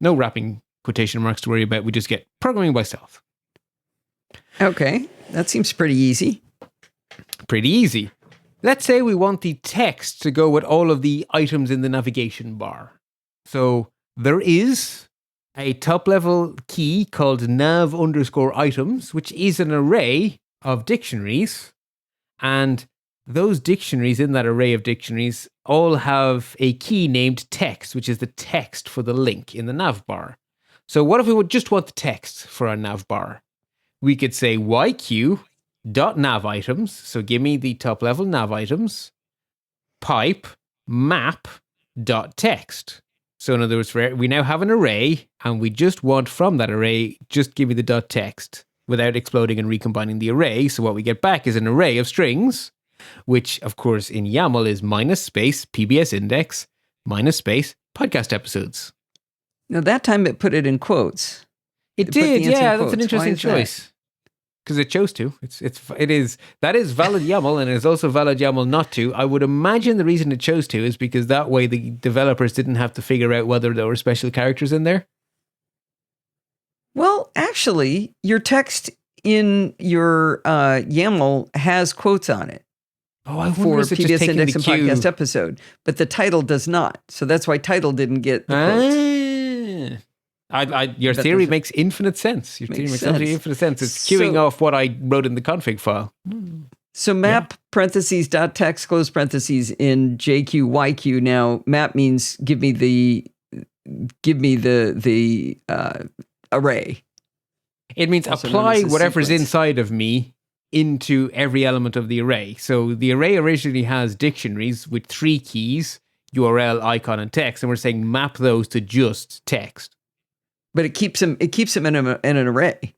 No wrapping quotation marks to worry about, we just get programming by stealth. Okay, that seems pretty easy. Pretty easy. Let's say we want the text to go with all of the items in the navigation bar. So there is a top-level key called nav_items, which is an array of dictionaries. And those dictionaries in that array of dictionaries all have a key named text, which is the text for the link in the nav bar. So what if we would just want the text for our nav bar? We could say YQ.nav items. So give me the top level nav items. Pipe map.text. So in other words, we now have an array and we just want from that array, just give me the .text without exploding and recombining the array. So what we get back is an array of strings, which of course in YAML is minus space PBS index minus space podcast episodes. Now that time it put it in quotes. It did, yeah. That's an interesting choice because it chose to. That is valid YAML, and it is also valid YAML not to. I would imagine the reason it chose to is because that way the developers didn't have to figure out whether there were special characters in there. Well, actually, your text in your YAML has quotes on it. Oh, I for PBS Index and podcast episode, but the title does not. So that's why title didn't get the quotes. Your theory makes infinite sense. Your theory makes infinite sense. It's queuing off what I wrote in the config file. So map parentheses dot text close parentheses in JQ YQ. Now map means give me the array. It means also apply whatever's inside of me into every element of the array. So the array originally has dictionaries with 3 keys, URL, icon, and text, and we're saying map those to just text. But it keeps them in an array.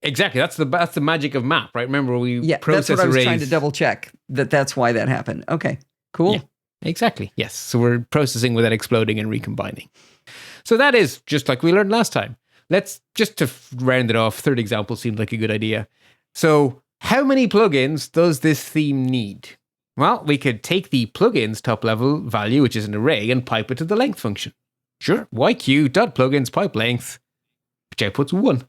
Exactly. That's the magic of map, right? Remember we process that's what arrays. I was trying to double check that's why that happened. Okay, cool. Yeah, exactly. Yes. So we're processing without exploding and recombining. So that is just like we learned last time. Let's just to round it off. Third example seemed like a good idea. So how many plugins does this theme need? Well, we could take the plugins top level value, which is an array, and pipe it to the length function. Sure, YQ.plugins pipe length, which outputs 1.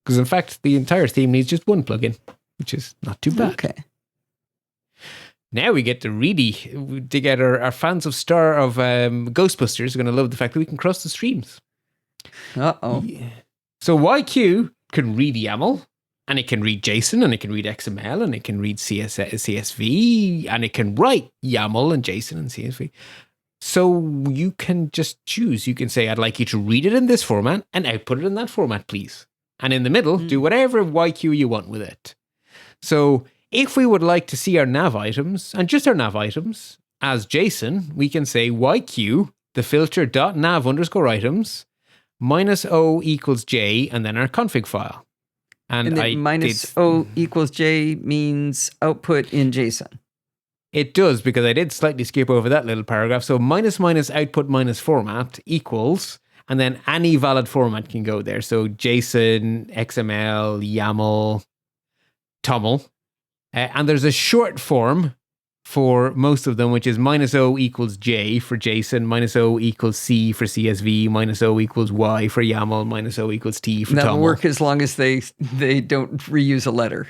Because in fact, the entire theme needs just 1 plugin, which is not too bad. Okay. Now we get to really dig out our fans of Ghostbusters are going to love the fact that we can cross the streams. Uh-oh. Yeah. So YQ can read YAML, And it can read JSON, and it can read XML, and it can read CSV, and it can write YAML and JSON and CSV. So you can just choose. You can say, I'd like you to read it in this format and output it in that format, please. And in the middle, do whatever YQ you want with it. So if we would like to see our nav items, and just our nav items, as JSON, we can say YQ, the filter .nav underscore items, -o equals J, and then our config file. And then -o equals J means output in JSON. It does, because I did slightly skip over that little paragraph. So minus output minus format equals, and then any valid format can go there. So JSON, XML, YAML, TOML. And there's a short form for most of them, which is -o equals J for JSON, -o equals C for CSV, -o equals Y for YAML, -o equals T for TOML. That'll work as long as they don't reuse a letter.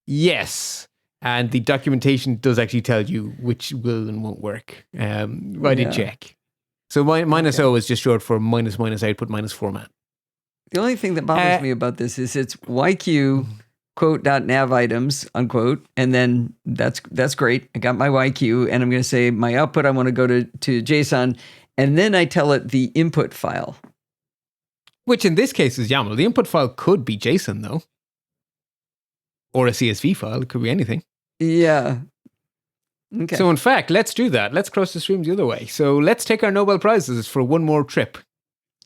Yes. And the documentation does actually tell you which will and won't work. I did check. So -o is just short for minus output minus format. The only thing that bothers me about this is it's YQ quote .nav items unquote, and then that's great. I got my YQ, and I'm going to say my output I want to go to JSON, and then I tell it the input file, which in this case is YAML. The input file could be JSON though, or a CSV file. It could be anything. Yeah. Okay. So in fact, let's do that. Let's cross the streams the other way. So let's take our Nobel Prizes for one more trip.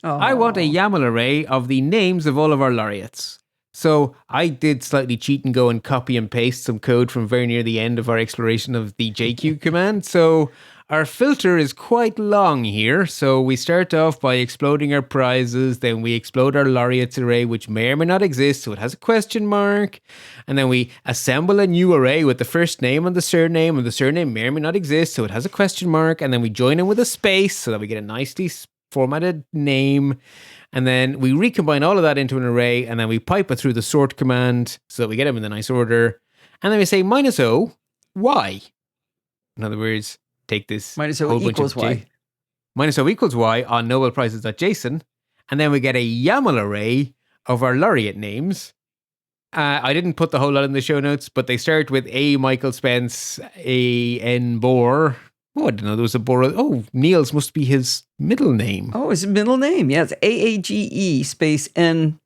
Oh. I want a YAML array of the names of all of our laureates. So I did slightly cheat and go and copy and paste some code from very near the end of our exploration of the JQ command. So our filter is quite long here. So we start off by exploding our prizes. Then we explode our laureates array, which may or may not exist. So it has a question mark. And then we assemble a new array with the first name and the surname may or may not exist. So it has a question mark. And then we join in with a space so that we get a nicely formatted name. And then we recombine all of that into an array, and then we pipe it through the sort command so that we get them in the nice order. And then we say -o, Y. In other words, take this -o equals Y. -o equals Y on nobelprizes.json. And then we get a YAML array of our laureate names. I didn't put the whole lot in the show notes, but they start with A. Michael Spence, A. N. Bohr. Oh, I didn't know there was a Bohr. Oh, Niels must be his middle name. Oh, his middle name. Yeah, it's AAGE space N.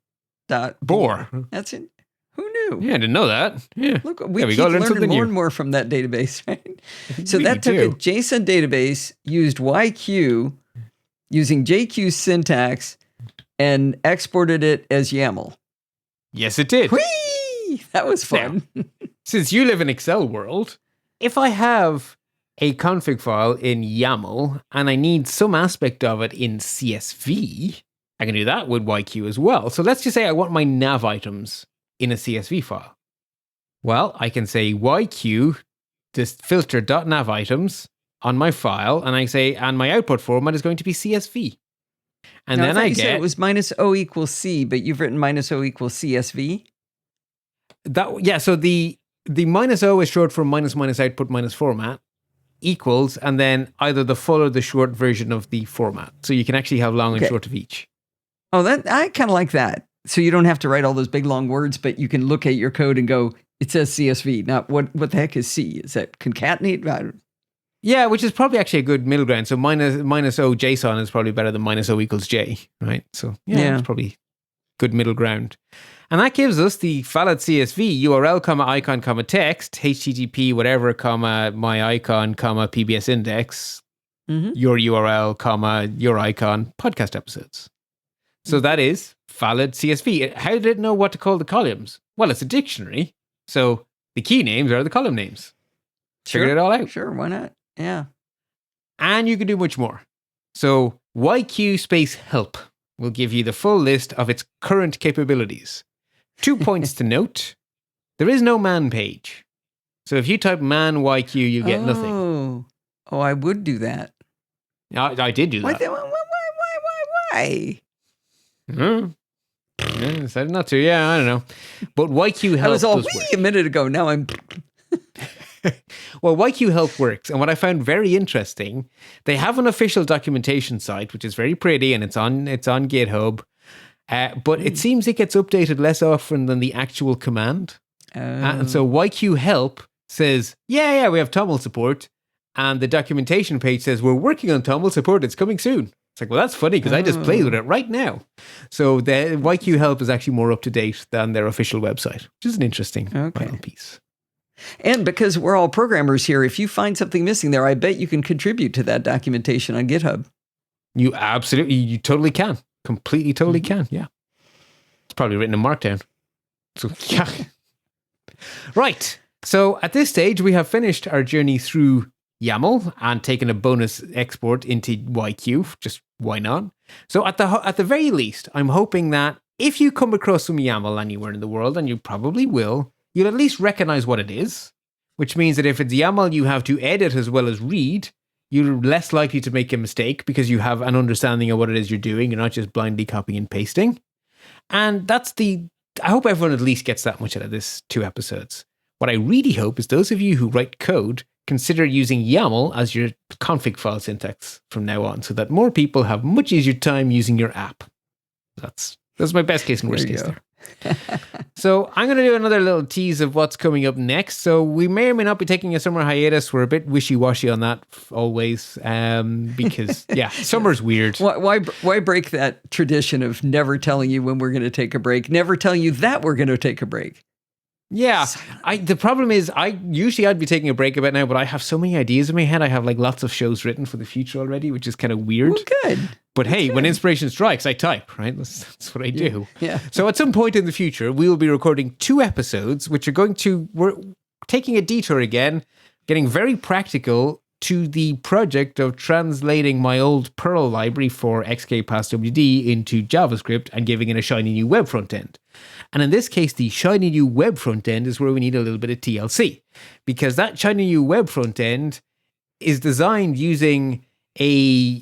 Bohr. That's it. Who knew? Yeah, I didn't know that. Yeah. Look, we keep learning more and more from that database, right? So that took a JSON database, used YQ, using JQ syntax, and exported it as YAML. Yes, it did. Whee! That was fun. Now, since you live in Excel world, if I have a config file in YAML and I need some aspect of it in CSV, I can do that with YQ as well. So let's just say I want my nav items in a CSV file. Well, I can say YQ, this filter.nav items on my file, and I say, and my output format is going to be CSV. And now, then I get said it was -o equals C, but you've written -o equals CSV. So the -o is short for minus output minus format equals, and then either the full or the short version of the format. So you can actually have long and short of each. Oh, that I kind of like that. So you don't have to write all those big long words, but you can look at your code and go, it says CSV. Now, what the heck is C? Is that concatenate? Yeah, which is probably actually a good middle ground. So -o JSON is probably better than -o equals J, right? So yeah, it's probably good middle ground. And that gives us the valid CSV URL, icon, text, HTTP, whatever, my icon, PBS index, your URL, your icon, podcast episodes. So that is valid CSV. How did it know what to call the columns? Well, it's a dictionary. So the key names are the column names. Figured it all out. Sure, why not? Yeah. And you can do much more. So YQ space help will give you the full list of its current capabilities. 2 points to note. There is no man page. So if you type man YQ, you get nothing. Oh, I would do that. I did do that. Why? Decided not to. Yeah, I don't know. But YQ help I was all does work. a minute ago. Now I'm... Well, YQ help works. And what I found very interesting, they have an official documentation site, which is very pretty, and it's on GitHub. But it seems it gets updated less often than the actual command. And so YQ help says, yeah, we have TOML support. And the documentation page says, we're working on TOML support. It's coming soon. It's like, well, that's funny because I just played with it right now. So the YQ help is actually more up to date than their official website, which is an interesting final piece. And because we're all programmers here, if you find something missing there, I bet you can contribute to that documentation on GitHub. You totally can. Completely, totally can. Yeah. It's probably written in Markdown. So, yeah. Right. So at this stage, we have finished our journey through YAML and taken a bonus export into YQ. Just why not? So at the very least, I'm hoping that if you come across some YAML anywhere in the world, and you probably will, you'll at least recognize what it is, which means that if it's YAML you have to edit as well as read, you're less likely to make a mistake because you have an understanding of what it is you're doing. You're not just blindly copying and pasting. And I hope everyone at least gets that much out of this 2 episodes. What I really hope is those of you who write code consider using YAML as your config file syntax from now on so that more people have much easier time using your app. That's my best case and worst case there. So I'm going to do another little tease of what's coming up next. So we may or may not be taking a summer hiatus. We're a bit wishy-washy on that always because, summer's weird. Why break that tradition of never telling you when we're going to take a break, never telling you that we're going to take a break? Yeah, the problem is I'd be taking a break about now, but I have so many ideas in my head. I have like lots of shows written for the future already, which is kind of weird. Well, good. But hey, when inspiration strikes, I type, right? That's what I do. Yeah. So at some point in the future, we will be recording 2 episodes, which we're taking a detour again, getting very practical to the project of translating my old Perl library for XKPassWD into JavaScript and giving it a shiny new web front end. And in this case, the shiny new web front end is where we need a little bit of TLC, because that shiny new web front end is designed using a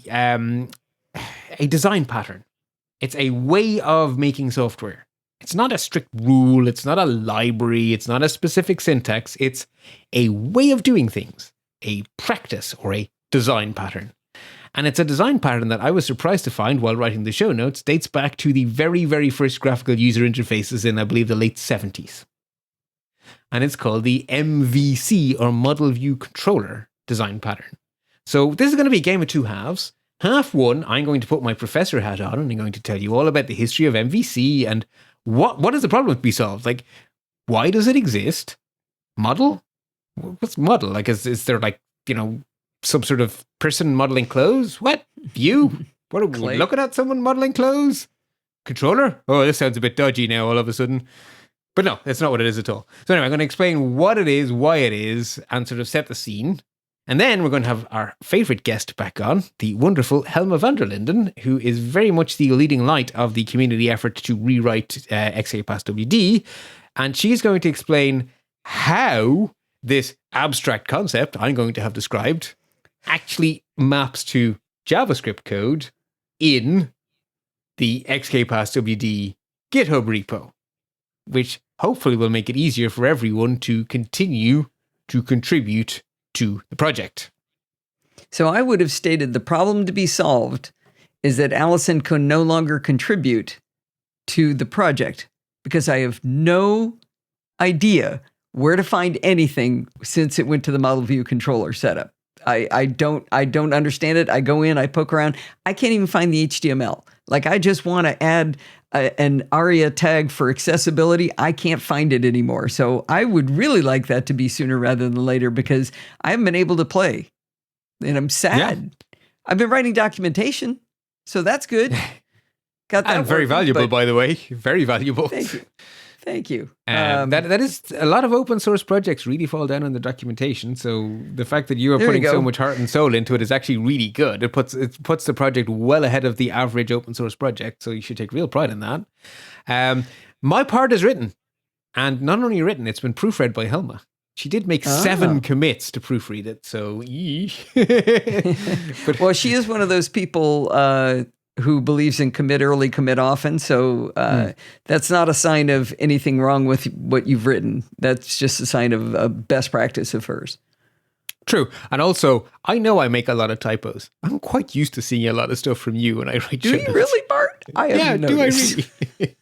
design pattern. It's a way of making software. It's not a strict rule. It's not a library. It's not a specific syntax. It's a way of doing things, a practice or a design pattern. And it's a design pattern that I was surprised to find while writing the show notes dates back to the very, very first graphical user interfaces in, I believe, the late 70s. And it's called the MVC, or Model View Controller design pattern. So this is going to be a game of 2 halves. Half 1, I'm going to put my professor hat on and I'm going to tell you all about the history of MVC and what is the problem to be solved? Like, why does it exist? Model? What's model? Like, is there like, some sort of person modeling clothes? What? View? What are we looking at? Someone modeling clothes? Controller? Oh, this sounds a bit dodgy now all of a sudden. But no, that's not what it is at all. So anyway, I'm going to explain what it is, why it is, and sort of set the scene. And then we're going to have our favorite guest back on, the wonderful Helma van der Linden, who is very much the leading light of the community effort to rewrite XKPassWD. And she's going to explain how this abstract concept I'm going to have described actually maps to JavaScript code in the XKPassWD GitHub repo, which hopefully will make it easier for everyone to continue to contribute to the project. So I would have stated the problem to be solved is that Alison can no longer contribute to the project because I have no idea where to find anything since it went to the model view controller setup. I don't understand it. I go in, I poke around. I can't even find the HTML. Like, I just want to add an ARIA tag for accessibility. I can't find it anymore. So I would really like that to be sooner rather than later because I haven't been able to play. And I'm sad. Yeah. I've been writing documentation, so that's good. Got that. And very valuable, by the way. Very valuable. Thank you. Thank you. That is a lot of open source projects really fall down on the documentation. So the fact that you are putting so much heart and soul into it is actually really good. It puts the project well ahead of the average open source project. So you should take real pride in that. My part is written, and not only written, it's been proofread by Helma. She did make 7 commits to proofread it. So, but well, she is one of those people who believes in commit early, commit often. So that's not a sign of anything wrong with what you've written. That's just a sign of a best practice of hers. True. And also, I know I make a lot of typos. I'm quite used to seeing a lot of stuff from you when I write Do you really, Bart? I haven't noticed. Do I really?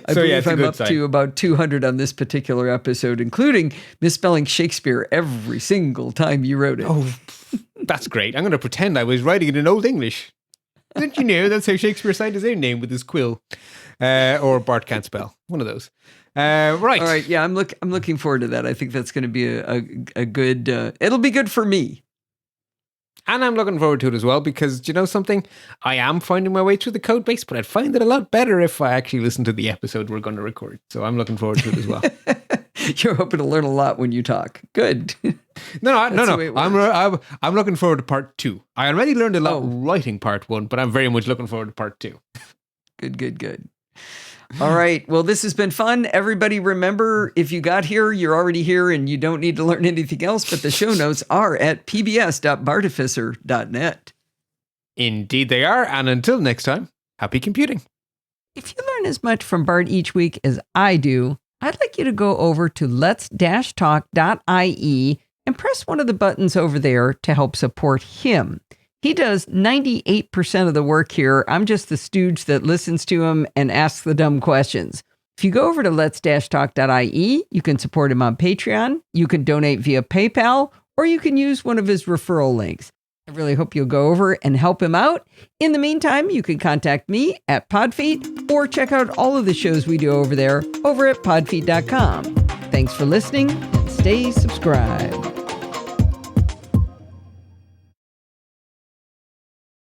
I believe I'm up to about 200 on this particular episode, including misspelling Shakespeare every single time you wrote it. Oh, that's great. I'm going to pretend I was writing it in Old English. Didn't you know that's how Shakespeare signed his own name with his quill? Or Bart can't spell. One of those. Right. All right. Yeah, I'm looking forward to that. I think that's going to be a good. It'll be good for me. And I'm looking forward to it as well because, do you know something? I am finding my way through the code base, but I'd find it a lot better if I actually listen to the episode we're going to record. So I'm looking forward to it as well. You're hoping to learn a lot when you talk. Good. No. I'm looking forward to part 2. I already learned a lot writing part 1, but I'm very much looking forward to part 2. Good. All right. Well, this has been fun. Everybody remember, if you got here, you're already here and you don't need to learn anything else, but the show notes are at pbs.bartificer.net. Indeed they are. And until next time, happy computing. If you learn as much from Bart each week as I do, I'd like you to go over to lets-talk.ie and press one of the buttons over there to help support him. He does 98% of the work here. I'm just the stooge that listens to him and asks the dumb questions. If you go over to lets-talk.ie, you can support him on Patreon, you can donate via PayPal, or you can use one of his referral links. I really hope you'll go over and help him out. In the meantime, you can contact me at Podfeet or check out all of the shows we do over there over at podfeet.com. Thanks for listening and stay subscribed.